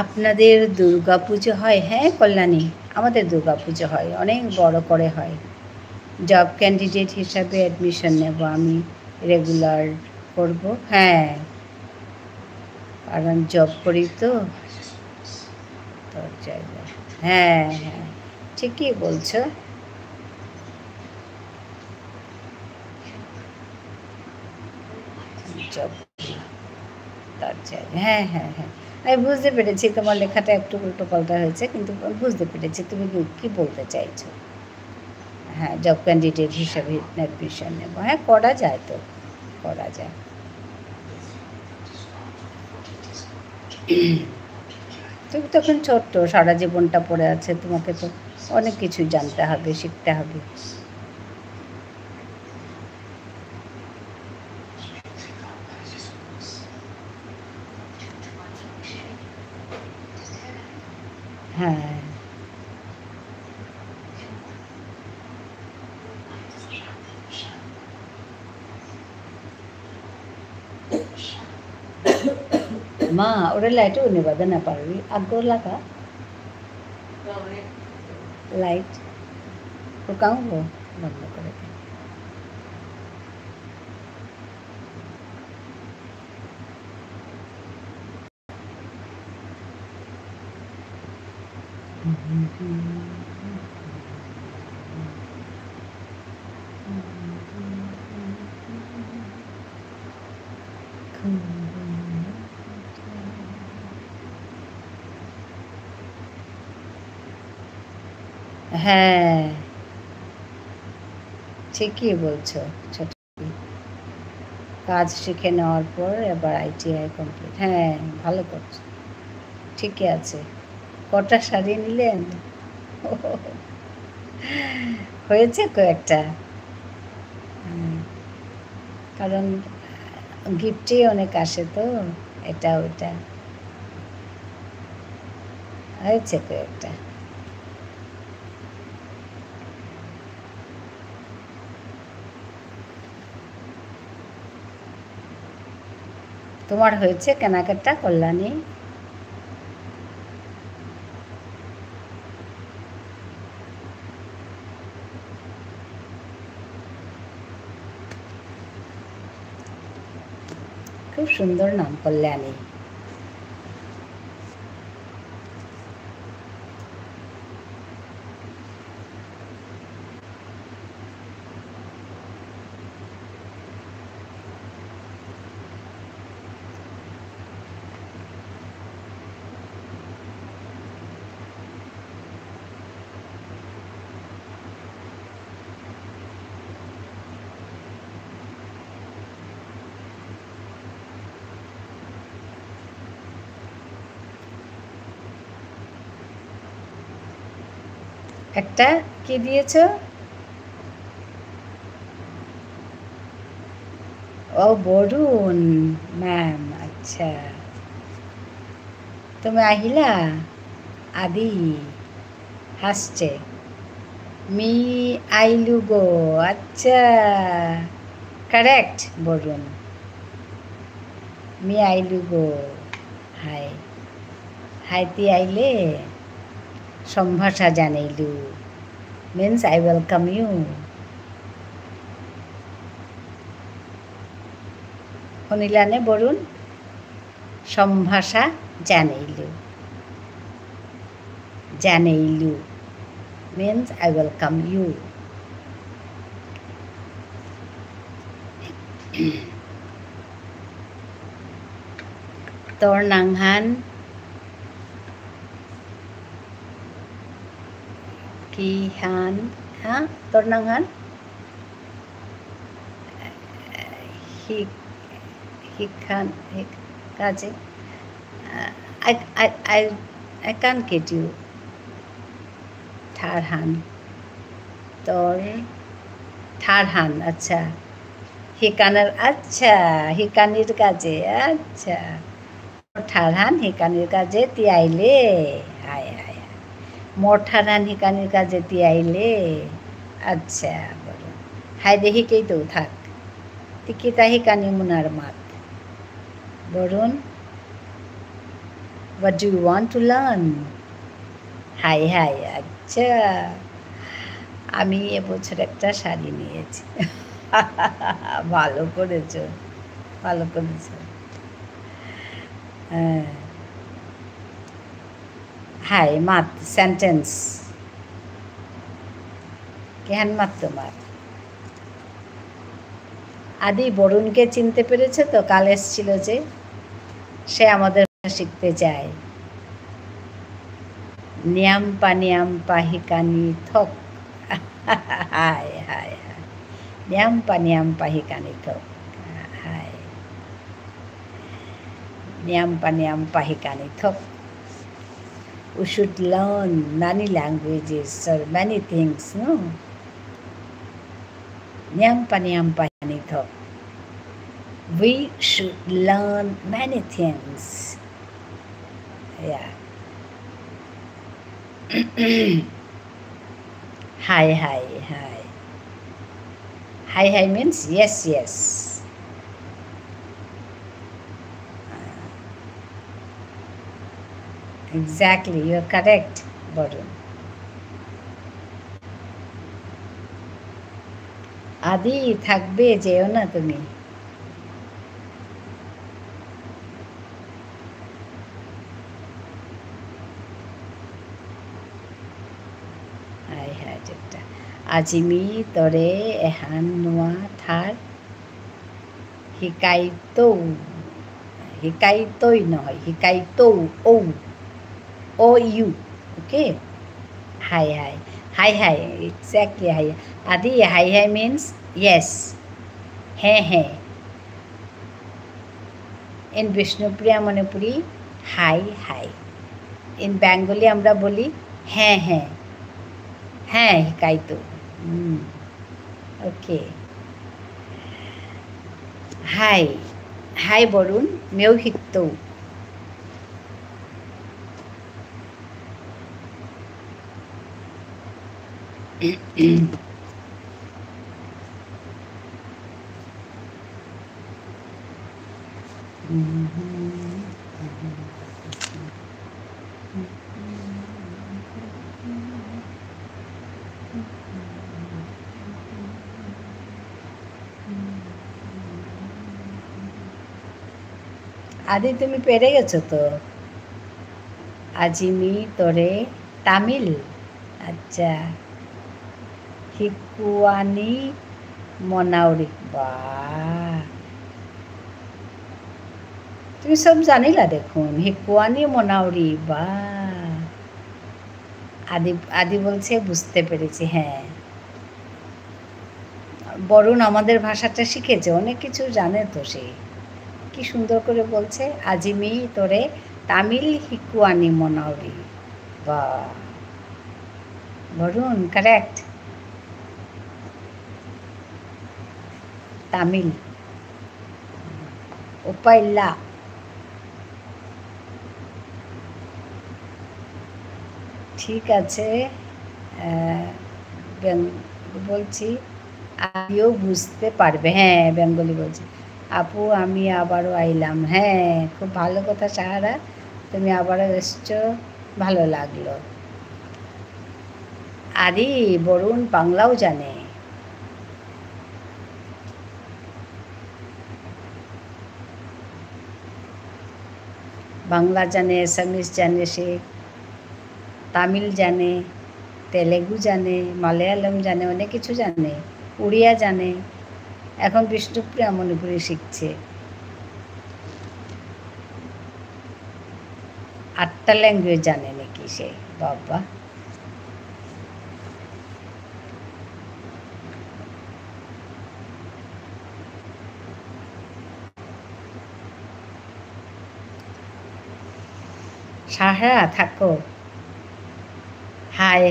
S1: আপনাদের দুর্গা পুজো হয়? হ্যাঁ কল্যাণী, আমাদের দুর্গা পুজো হয়, অনেক বড় করে হয়। জব ক্যান্ডিডেট হিসাবে অ্যাডমিশন নেব আমি, রেগুলার করব। হ্যাঁ, কারণ জব করি তো, তোর জায়গা। হ্যাঁ হ্যাঁ, ঠিকই বলছো। জব তার জায়গা, হ্যাঁ হ্যাঁ হ্যাঁ, আমি বুঝতে পেরেছি। তোমার লেখাটা একটু উল্টো পাল্টা হয়েছে, কিন্তু বুঝতে পেরেছি তুমি কী বলতে চাইছো। হ্যাঁ, জব ক্যান্ডিডেট হিসাবে অ্যাডমিশন নেব। হ্যাঁ, করা যায় তো, করা যায়। তুমি তখন ছোট্ট, সারা জীবনটা পড়ে আছে, তোমাকে তো অনেক কিছু জানতে হবে, শিখতে হবে। হ্যাঁ, মা ওরা লাইটও নেবাদে না পারবি, আগ্রহ লাগা লাইট ঢুকাবো, বন্ধ করে দে। হ্যাঁ, ঠিকই বলছো। ছোট কাজ শিখে নেওয়ার পর এবার ITI কমপ্লিট। হ্যাঁ, ভালো করছো, ঠিকই আছে। কটা শাড়ি নিলেন? হয়েছে কয়েকটা, কারণ গিফটই অনেক আসে তো, এটা ওটা, হয়েছে কয়েকটা। তোমার হয়েছে কেনাকাটা কল্যাণী? খুব সুন্দর নাম কল্যাণী। একটা কি দিয়েছ? ও বরুণ ম্যাম, আচ্ছা। তুমি আহিলা? আদি হাসছে, মি আইলু গো, আচ্ছা কারেক্ট বরুণ, মি আইলু গো। হাই হাইতি আইলে সম্ভাষা জানাইলু, মিন্স আই ওয়েলকাম ইউ। শুনিলানে বরুণ? সম্ভাষা জানাইলু, জানাইলু means I welcome you. Tor nanghan kihan, ha? Tor nanghan he kaje. I can't get you. ঠারহান তোর ঠারহান আচ্ছা হিকানের আচ্ছা হিকানির কাজে আচ্ছা ঠারহান হিকানির কাজে তিয়াইলে হায় হায় মোর ঠারহান হিকানির কাজে তিয়াইলে আচ্ছা বলো হাই দেহিকেই তো থাক তিকিতা হিকানি মুনার মাত Varun what do you want to learn hi hi আচ্ছা আমি এবছর একটা শাড়ি নিয়েছি ভালো করেছ ভালো করেছ হাই মাত সেন্টেন্স কেহান মাত তোমার আদি বরুণকে চিনতে পেরেছে তো কাল এসছিল যে সে আমাদের শিখতে চায় নিয়াম্পা হিকানি থক হায় হায় হায় নিয়াম্পা হিকানি থক হায় নিয়াম্পা হিকানি থক we should learn many languages or many things no niampa hiकानी थक we should learn many things yeah hi means yes exactly you're correct Varun আদি থাকবে যেও না তুমি আজিমি তরে এহান নোয়া থার হিকাইতই নহয় হিকাইতৌ ও ইউ ওকে হাই এক্স্যাক্টলি হাই আদি হাই মিন্স ইয়েস হ্যাঁ ইন বিষ্ণুপ্রিয়া মণিপুরি হাই ইন বেঙ্গলি আমরা বলি হ্যাঁ হিকাইতো ওকে হাই বরুণ মেও শিকতৌ আদি তুমি পেরে গেছো তো আজিমি তোরে তামিল আচ্ছা হিকুয়ানি মনাউরি বাহ তুমি সব জানিলা দেখুন হিকুয়ানি মনাউরি বাহ আদি বলছে বুঝতে পেরেছি হ্যাঁ বরুণ আমাদের ভাষাটা শিখেছে অনেক কিছু জানে তো সে কি সুন্দর করে বলছে আজিমি তোরে তামিল হিকুয়ানি মনাউরি বা বরুণ কারেক্ট তামিল উপাইল্লা ঠিক আছে বলছি আমিও বুঝতে পারবে হ্যাঁ বেঙ্গলি বলছি আপু আমি আবারও আইলাম হ্যাঁ খুব ভালো কথা সাহারা তুমি আবারও এসছো ভালো লাগলো আদি বরুণ বাংলাও জানে বাংলা জানে আসামিস জানে সে তামিল জানে তেলেগু জানে মালায়ালম জানে অনেক কিছু জানে উড়িয়া জানে এখন বিষ্ণুপ্রিয়া মণিপুরি শিখছে 8টা ল্যাঙ্গুয়েজ জানে নাকি সে বাবা সাহারা থাকো হাই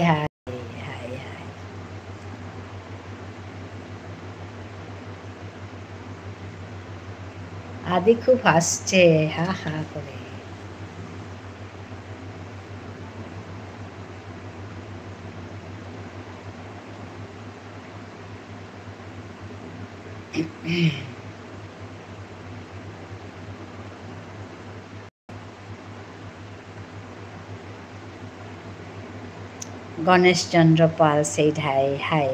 S1: আদি খুব হাসছে হা হা করে। গণেশচন্দ্র পাল said hi. Hi.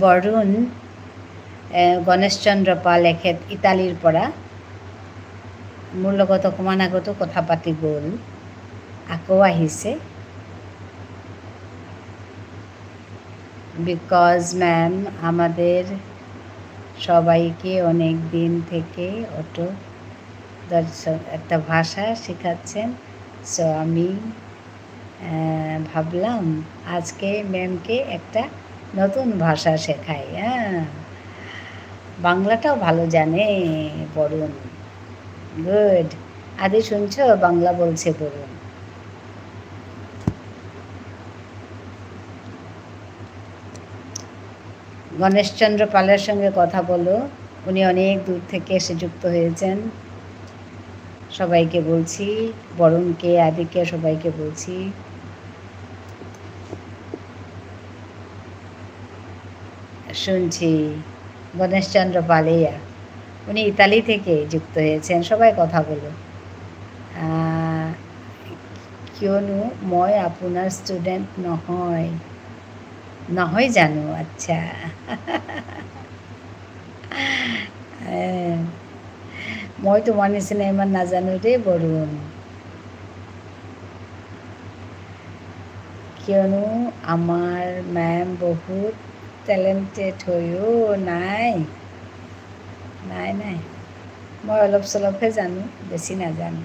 S1: বৰুণ গণেশচন্দ্ৰ পাল এখেত ইটালীৰ পৰা মোৰ লগত অকণমান আগতো কথা পাতি গ'ল, আকৌ আহিছে। বিকজ ম্যাম আমাদের সবাইকে অনেক দিন থেকে অটো দর্শন একটা ভাষা শেখাচ্ছেন, সো আমি ভাবলাম আজকে ম্যামকে একটা নতুন ভাষা শেখাই। হ্যাঁ, বাংলাটাও ভালো জানে বরুণ, গুড। আদি শুনছো বাংলা বলছে বরুণ। গণেশচন্দ্র পালের সঙ্গে কথা বলো, উনি অনেক দূর থেকে এসে যুক্ত হয়েছেন। সবাইকে বলছি, বরুণকে, আদিকে, সবাইকে বলছি শুনছি। গণেশচন্দ্র পালেয়া উনি ইতালি থেকে যুক্ত হয়েছেন। সবাই কথা বলো। কিয়নো মই আপোনাৰ ষ্টুডেণ্ট নহয়। নহয় জানো? আচ্ছা। মই তোমাৰ নিচিনা ইমান নাজানো দেই বৰুণ, কিয়নো আমাৰ মেম বহুত টেলেণ্টেড হৈও নাই নাই নাই, মই অলপ চলপহে জানো, বেছি নাজানো।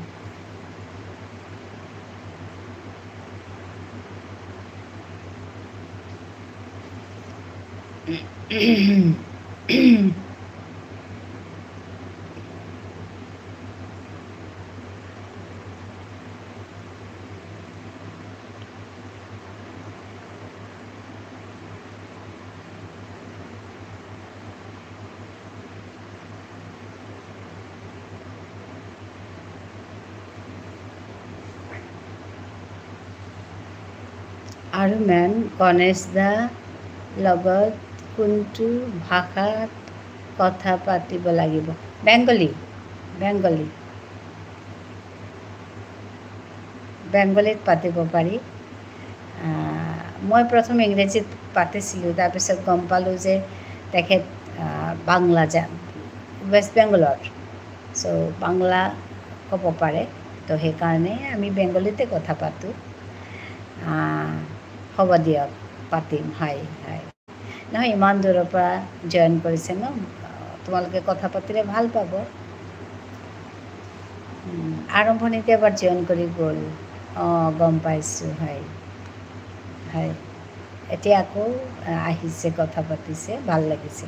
S1: আৰু মেম গণেশ দা লগত কোনটো ভাষাত কথা পাতিব লাগিব? বেংগলী, বেংগলী, বেংগলীত পাতিব পাৰি। মই প্ৰথম ইংৰাজীত পাতিছিলোঁ, তাৰপিছত গম পালোঁ যে তেখেত বাংলা ৱেষ্ট বেংগলৰ, চ' বাংলা ক'ব পাৰে, তো সেইকাৰণে আমি বেংগলীতে কথা পাতোঁ। হ'ব দিয়ক, পাতিম। হয় হয়, নহয় ইমান দূৰৰ পৰা জইন কৰিছে ন, তোমালোকে কথা পাতিলে ভাল পাব। আৰম্ভণিতে এবাৰ জইন কৰি গ'ল, অঁ গম পাইছোঁ। হয় হয়, এতিয়া আকৌ আহিছে, কথা পাতিছে, ভাল লাগিছে।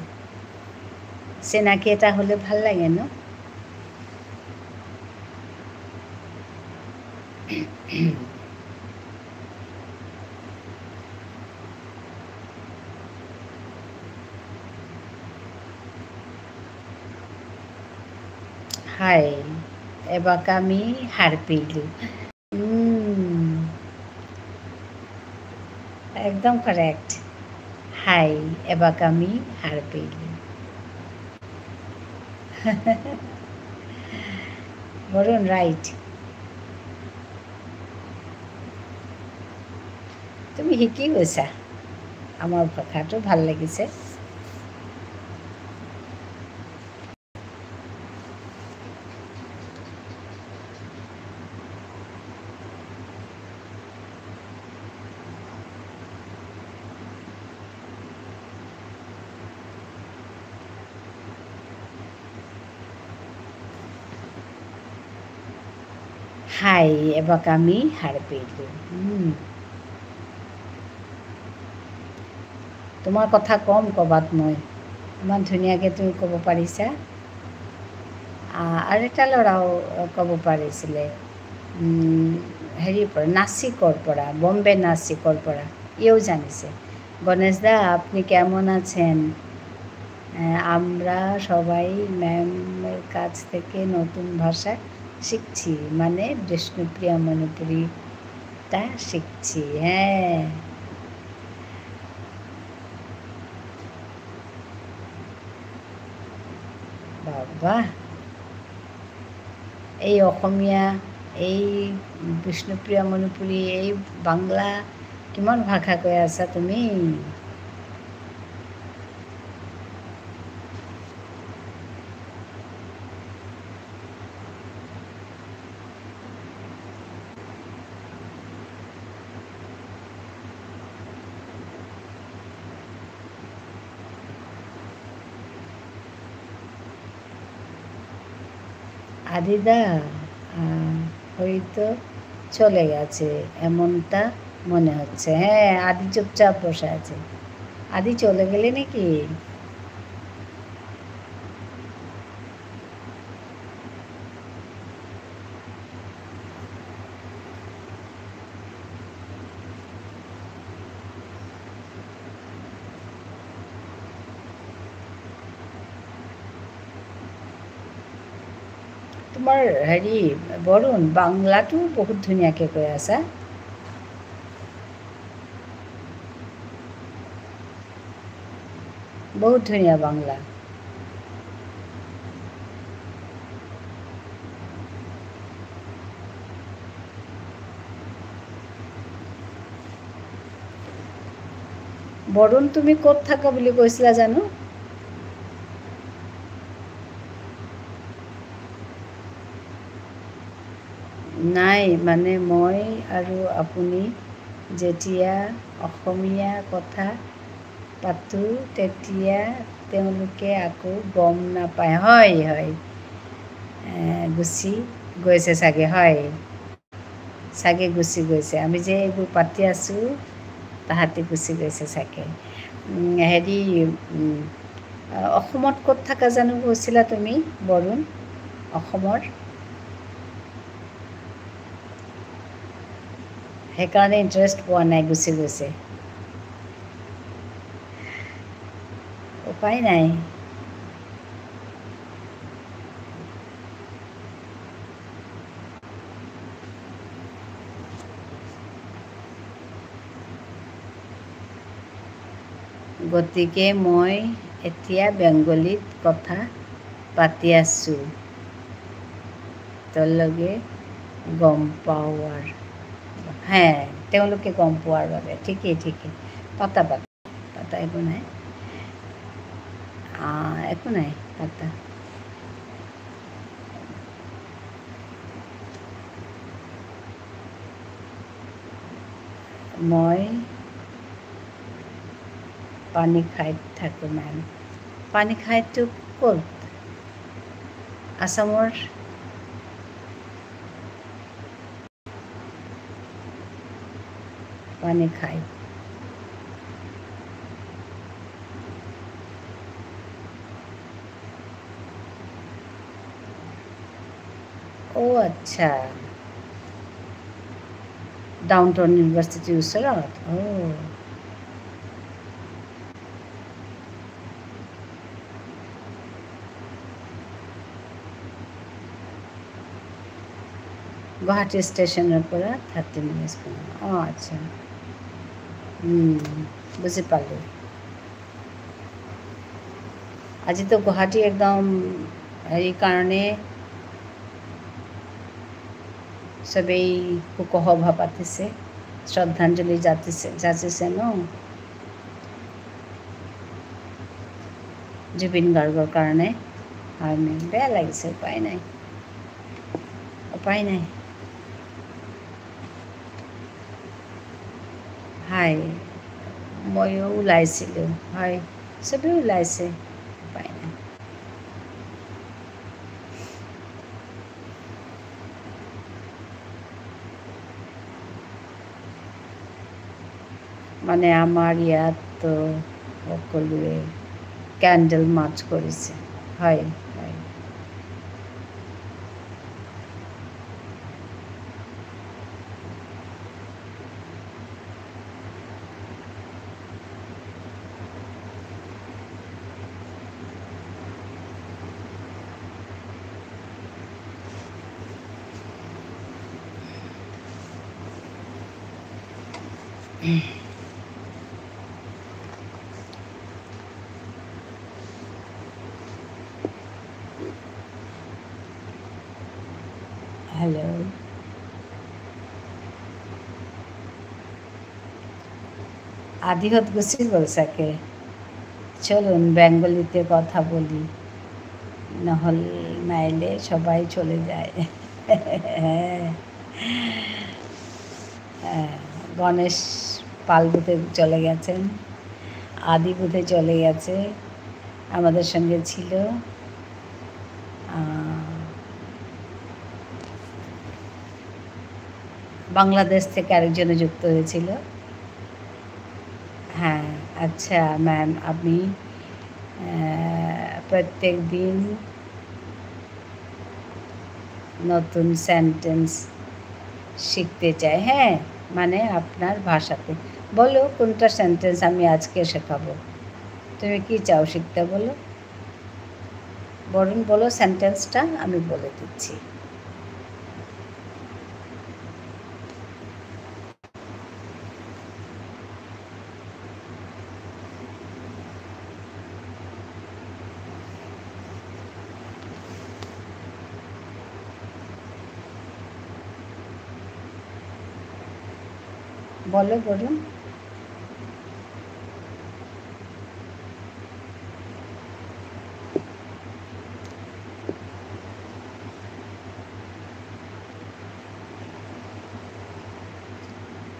S1: চিনাকি এটা হ'লে ভাল লাগে ন। হাই, এবাক আমি হাৰ পেইলোঁ। একদম কারেক্ট। হাই, এবাক আমি হাৰ পেইলোঁ। বৰুণ ৰাইট, তুমি শিকি গৈছা আমাৰ ভাষাটো, ভাল লাগিছে। হাই, এবাক আমি হাৰ পেইলোঁ। তোমাৰ কথা কম ক'বাত মই, ইমান ধুনীয়াকৈ তুমি ক'ব পাৰিছা। আৰু এটা ল'ৰাও ক'ব পাৰিছিলে, হেৰিৰ পৰা, নাসিকৰ পৰা, বম্বে নাসিকৰ পৰা, ইও জানিছে। গণেশ দা আপনি কেমন আছেন? আমরা সবাই ম্যামের কাছ থেকে নতুন ভাষা শিখছি, মানে বিষ্ণুপ্রিয়া মণিপুরিটা শিখছি। হ্যাঁ, বাবা, এই অসমীয়া, এই বিষ্ণুপ্ৰিয়া মণিপুৰী, এই বাংলা কিমান ভাষা কৈ আছা তুমি? আদিদা হয়তো চলে গেছে এমনটা মনে হচ্ছে। হ্যাঁ, আদি চুপচাপ বসে আছে। আদি চলে গেলে নাকি? তোমাৰ হেৰি বৰুণ, বাংলাটো বহুত ধুনীয়াকৈ কৈ আছা। বহুত ধুনীয়া বাংলা। বৰুণ, তুমি ক'ত থাকা বুলি কৈছিলা জানো? নাই, মানে মই আৰু আপুনি যেতিয়া অসমীয়া কথা পাতোঁ তেতিয়া তেওঁলোকে আকৌ গম নাপায়। হয় হয়, গুচি গৈছে চাগে। হয় চাগে গুচি গৈছে, আমি যে এইবোৰ পাতি আছোঁ তাহাঁতি গুচি গৈছে চাগে। হেৰি, অসমত ক'ত থাকা জানো কৈছিলা তুমি বৰুণ? অসমৰ? সেইকাৰণে ইণ্টাৰেষ্ট পোৱা নাই, গুচি গৈছে। উপায় নাই। গতিকে মই এতিয়া বেংগলীত কথা পাতি আছোঁ, তেওঁলোকে গম পোৱাৰ, হ্যাঁ তেওঁলোকে গম পোৱাৰ বাবে। ঠিকেই ঠিকেই, পাতা পাতা পাতা, একো নাই, একো নাই, পাতা। মই পানীখাইত থাকোঁ মেম। পানীখাইটো ক'ত? আসামৰ? পানীখাই। অ' আচ্ছা, ডাউন টাউন ইউনিভাৰ্চিটিৰ ওচৰত। গুৱাহাটী ষ্টেচনৰ পৰা 30 মিনিটছ। অঁ আচ্ছা, বুজি পালোঁ। আজিতো গুৱাহাটী একদম হেৰি কাৰণে চবেই শোকসভা পাতিছে, শ্ৰদ্ধাঞ্জলি যাচিছে ন জুবিন গাৰ্গৰ কাৰণে। হয় মেম, বেয়া লাগিছে, উপায় নাই, উপায় নাই। হয়, ময়ো ওলাইছিলোঁ। হয়, চবেই ওলাইছে, উপায় নাই। মানে আমাৰ ইয়াততো সকলোৱে কেণ্ডেল মাৰ্চ কৰিছে। হয় হয়, হ্যালো, আদিহত গুছি বলসাকে চলুন বেঙ্গলিতে কথা বলি, নাইলে সবাই চলে যায়। গণেশ পাল বুথে চলে গেছেন, আদি বুথে চলে গেছে, আমাদের সঙ্গে ছিল। বাংলাদেশ থেকে আরেকজনে যুক্ত হয়েছিল। হ্যাঁ, আচ্ছা ম্যাম, আপনি প্রত্যেক দিন নতুন সেন্টেন্স শিখতে চাই। হ্যাঁ, মানে আপনার ভাষাতে বলো কোনটা সেন্টেন্স আমি আজকে শেখাবো। তুমি কি চাও শিখতে, বলো, বরং বলো সেন্টেন্সটা, আমি বলে দিচ্ছি। বলো বলুন।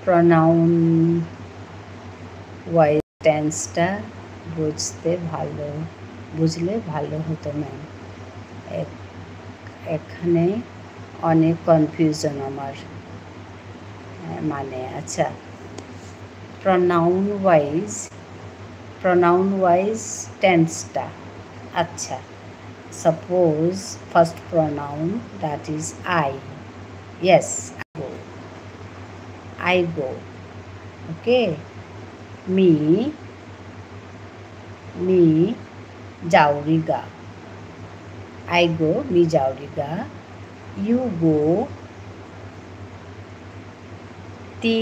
S1: প্রনাউন ওয়াইজ টেন্সটা বুঝলে ভালো হতো ম্যাম। এখানে অনেক কনফিউশন আমার, মানে আচ্ছা, প্রনাউন ওয়াইজ টেন্সটা, আচ্ছা, suppose first pronoun that is I, yes, I go, okay, me jauriga, I go, me jauriga, you go, ti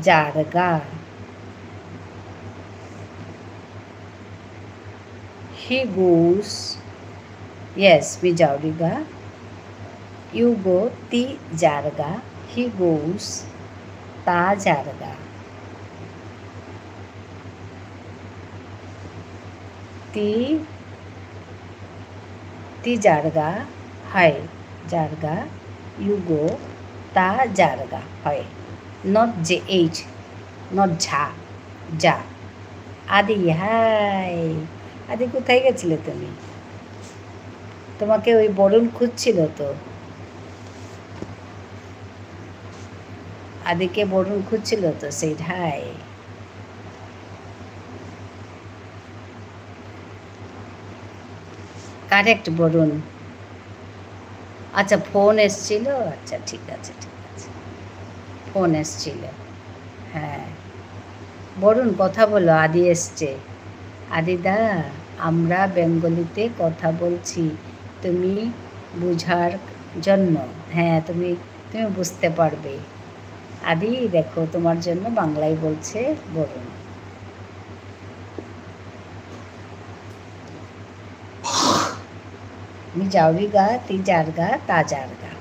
S1: jarga, he goes, yes, me jauriga, you go, ti jarga, he goes, ता जारगा, ती जारगा है, जारगा, you go, ता जारगा है, not jh, not Jha, जा, आदि हाय, आदि কোথায় গেছিলে তুমি? তোমাকে ওই বরুণ খুঁজছিল তো, আদিকে বরুণ খুঁজছিল তো, সেইটাই। কারেক্ট, বরুণ। আচ্ছা, ফোন এসছিল, আচ্ছা ঠিক আছে, ফোন এসছিল, হ্যাঁ। বরুণ কথা বলো, আদি এসছে। আদিদা, আমরা বেঙ্গলিতে কথা বলছি, তুমি বুঝার জন্য, হ্যাঁ, তুমি বুঝতে পারবে। আদি দেখো, তোমার জন্য বাংলায় বলছে বরুণ। मी जाऊरीगा, ती जारगा, ता जारगा,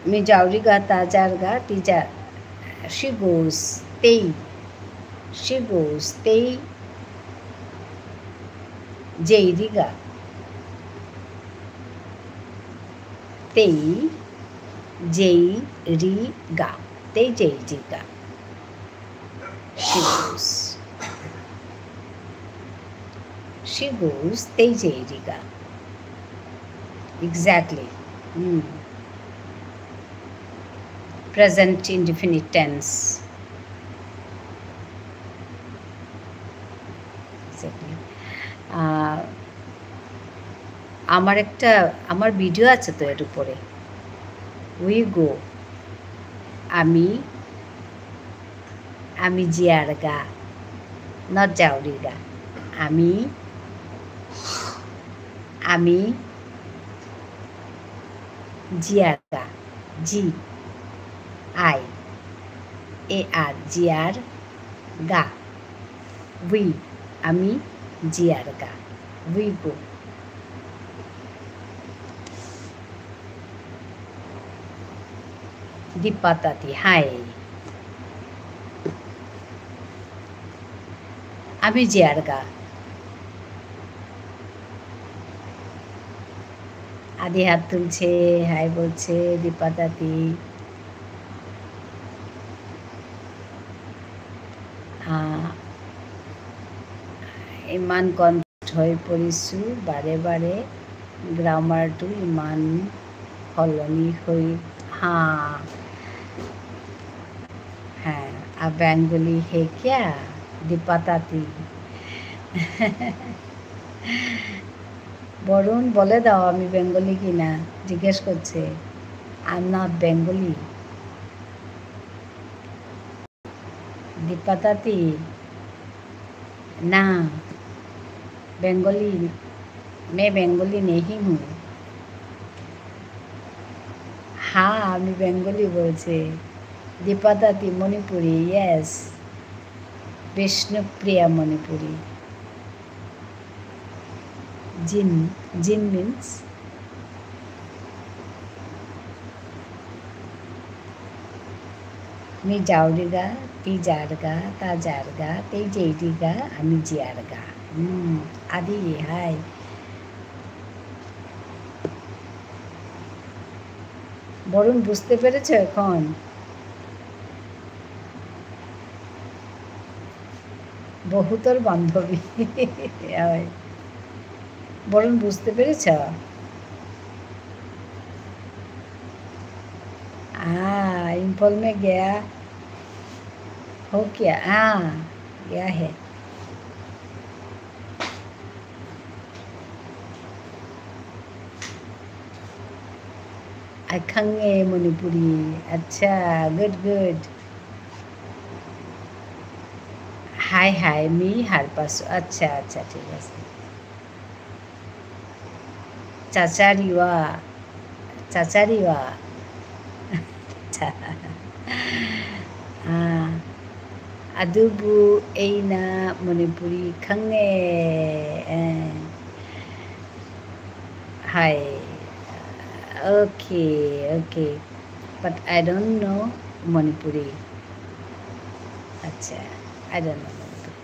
S1: मी जाऊरीगा, ता जारगा, ती जा, she goes, they जेरिगा, they जेरिगा, she goes, they जेरिगा, exactly. Present indefinite tense, exactly. আমার ভিডিও আছে তো এর উপরে, উই গো, আমি জিয়ারগা, নট জাউরিগা। আমি আমি জিয়ারগা। জি আই এ আর জিয়ার গা। উই আমি জিয়ারগা। We go. দীপাতাতি হাই। আমি জিয়ারগা। আদি হাত তুলছে, হাই বলছে দীপাতাতি। ইমান কণ্ঠ হৈ পৰিছোঁ বাৰে বাৰে, গ্ৰামাৰটো ইমান সলনি হৈ। হ্যাঁ আর বেঙ্গলি হে ক্যা দীপাতাতি। বরুণ বলে দাও আমি বেঙ্গলি কিনা, জিজ্ঞেস করছে। I am not Bengali. दीपाताती ना, बंगाली मैं बंगाली नहीं हूँ। हाँ আমি বেঙ্গলি বলছি। দীপাতাতি মণিপুরি, ইয়েস। বিষ্ণুপ্রিয়া মণিপুরি। জিন, জিন মিন্স मी जावड़ीगा, ती जारगा, ता जारगा, ते जेडिगा, আমি জিয়ারগা। আদি হাই। বরুণ বুঝতে পেরেছো এখন? বহুতর বান্ধবী। বরুণ বুঝতে পেরেছ? इम्फॉल में गया हो क्या? हाँ गया है। खंगे मणिपुरी। अच्छा गुड गुड। हाय हाय मी हारपासु। अच्छा अच्छा ठीक है। चाचारिवा, चाचारिवा। अदुबु एना मणिपुरी खंगे। हाय okay okay but I don't know Manipuri. Acha I don't know Manipuri.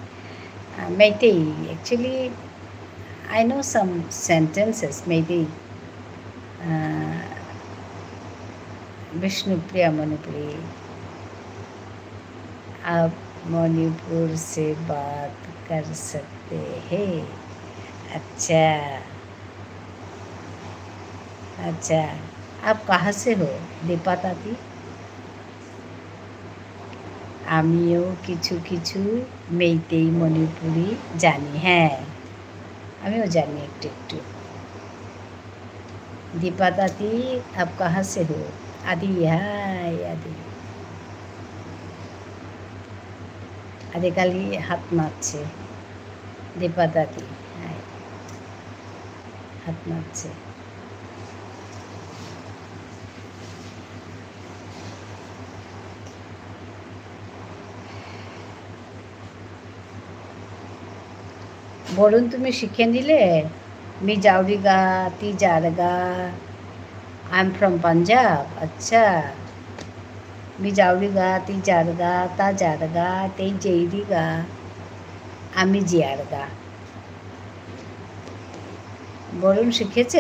S1: Meitei actually I know some sentences Meitei. Vishnupriya Manipuri. आप मणिपुर से बात कर सकते हैं। अच्छा अच्छा आप कहाँ से हो दीपाताती? আমিও কিছু কিছু মেইতেই মণিপুরি জানি। হ্যাঁ আমিও জানি একটু একটু। दीपाताती आप कहाँ से हो? आदि हाय आदि। आदि खाली हाथ नाचছে। दीपाताती हाय हाथ नाचছে। বরুণ তুমি শিখে নিলে? मी जावड़ीगा, ती जारगा। I am from Punjab. अच्छा मी जावड़ीगा, ती जारगा, ता जारगा, ते जेरिगा, আমি জিয়ারগা। Varun শিখেছ?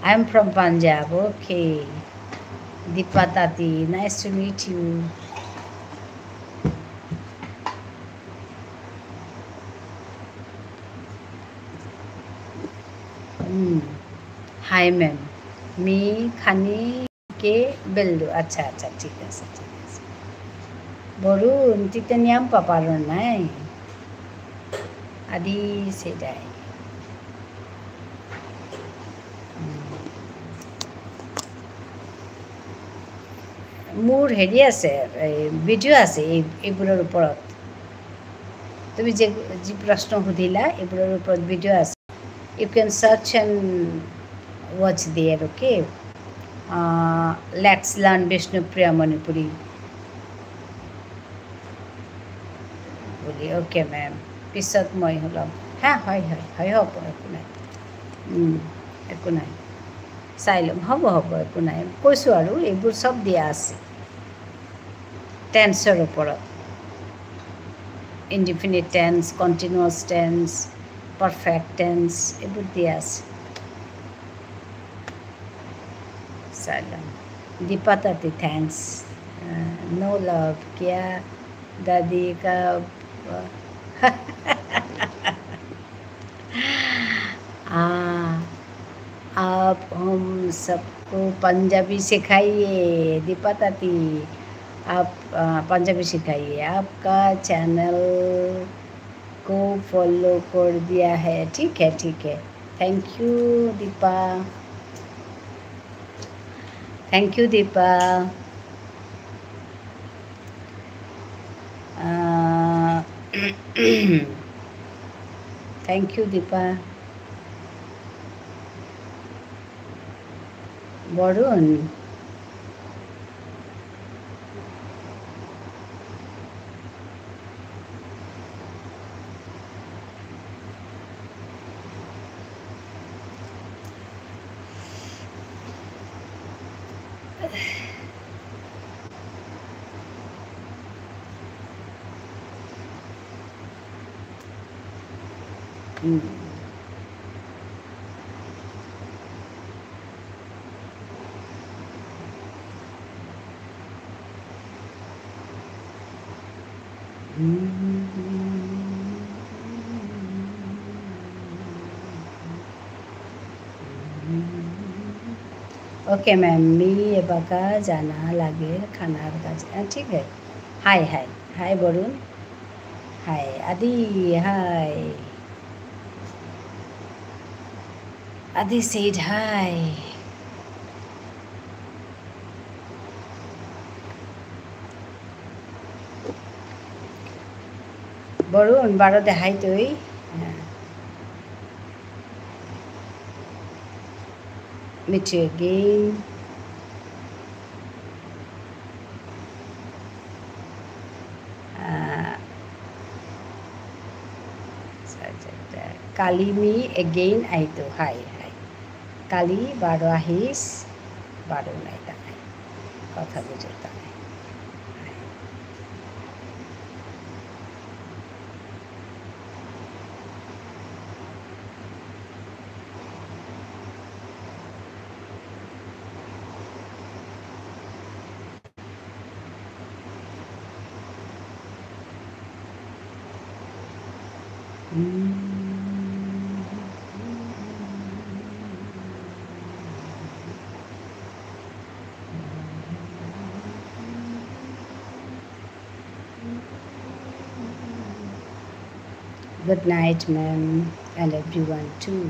S1: I am from Punjab. Okay. Dipatati, nice to meet you. Hi ma'am. मी खानी के बेल्लू। अच्छा अच्छा ठीक है ठीक है। বরুণ তিতে নিয়াম পাপার নাই আদি সেটাই। মোৰ হেৰি আছে ভিডিঅ' আছে এইবোৰৰ ওপৰত তুমি যি প্ৰশ্ন সুধিলা এইবোৰৰ ওপৰত ভিডিঅ' আছে you can search and watch there okay let's learn Bishnupriya Manipuri বুলি অ'কে মেম পিছত মই ল'ম হা হয় হ'ব একো নাই একো নাই চাই ল'ম হ'ব একো নাই কৈছোঁ আৰু এইবোৰ চব দিয়া আছে টেন্সৰ ওপৰত indefinite tense continuous tense perfect tense এইবোৰ দিয়া আছে চাই ল'ম দীপা তাঁতী থ্যাংকস नो लव क्या दादी का आप हम सबको पंजाबी सिखाइए दीपा ताती आप पंजाबी सिखाइए आपका चैनल को फॉलो कर दिया है ठीक है thank you Deepa thank you Deepa Barun okay ma'am मी ये बका जाना लगे खानार काज ठीक है हाय बरुण हाय आदि सेड हाय बरुण बारो देखाई तुई meet you again কালি মি এগেইন আহিতো হাই কালি বারো আহিস বারো নাই তাই কথা বুঝো তাই Good night, ma'am, and everyone too.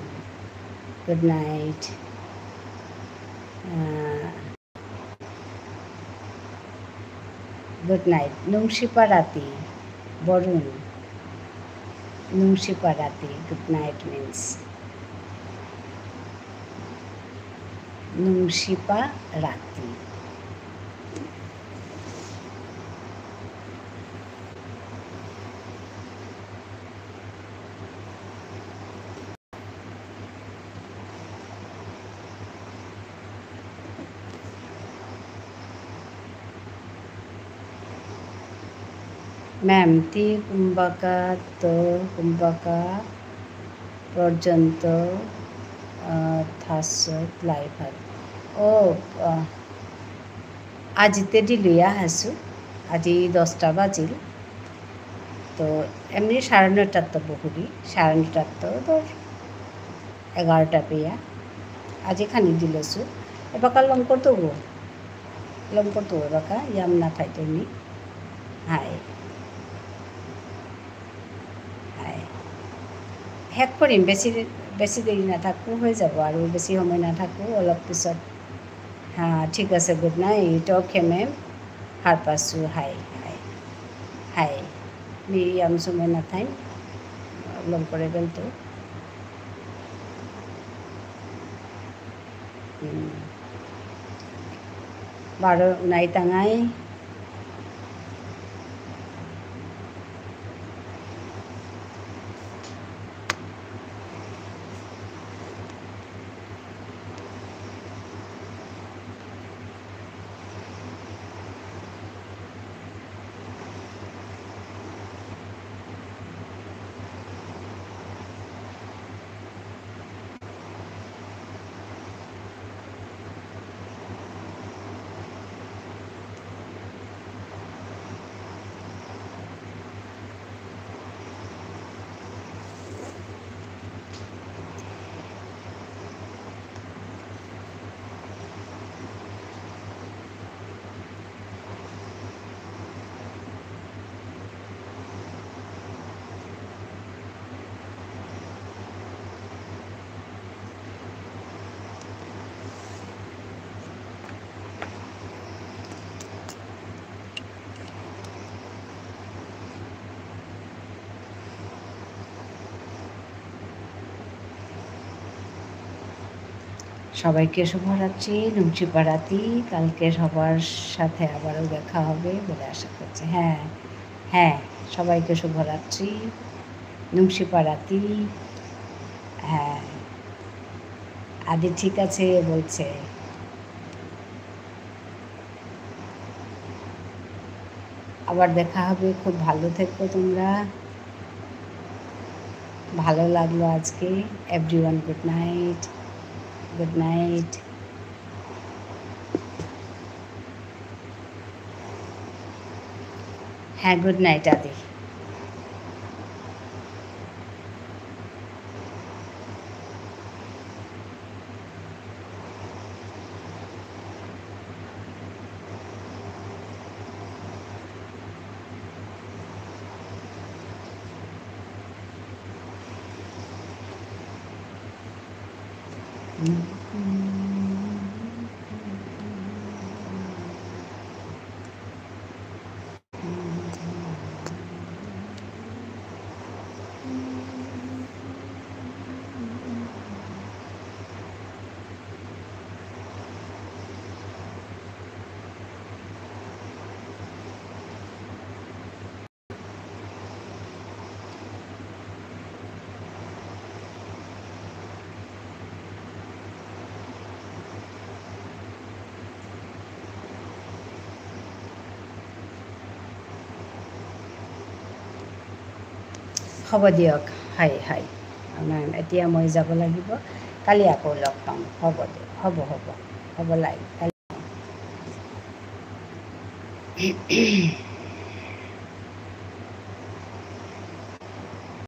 S1: Good night. Good night. Nungshiparati, Borun. Nungshiparati. Good night means Nungshiparati. Ma'am ती कुंभका तो कुंभका पर्यंत थासत लाइफ ओ आजिते दिलुया हासु আজি 10টা বাজিল তো এমনি 9:30 তো বহুরি 9:30 তো ধর 11টা পেয়া আজি খানি দিলছু এবাকা লম করতো এবাকা ইয়াম না ফাইতেনি হাই শেষ কৰিম বেছি দেৰি নাথাকোঁ হৈ যাব আৰু বেছি সময় নাথাকোঁ অলপ পিছত ঠিক আছে গুড নাইট অ'কে মেম Harpasu, hi, hi, hi. Miriam Sumenathan, belum করে তো baru naik tangai. সবাইকে শুভরাত্রি। নুংচিপাড়াতি কালকে সবার সাথে আবারও দেখা হবে বলে আশা করছি। হ্যাঁ হ্যাঁ, সবাইকে শুভরাত্রি। নুংচিপাড়াতি। হ্যাঁ, আদি ঠিক আছে বলছে। আবার দেখা হবে। খুব ভালো থেকো তোমরা। ভালো লাগলো আজকে। Everyone good night. Good night. হ্যাঁ, গুড নাইট আদি। হ'ব দিয়ক। হাই হাই, এতিয়া মই যাব লাগিব। কালি আকৌ লগ পাম। হ'ব দিয়ক। হ'ব হ'ব হ'ব লাগে কালি।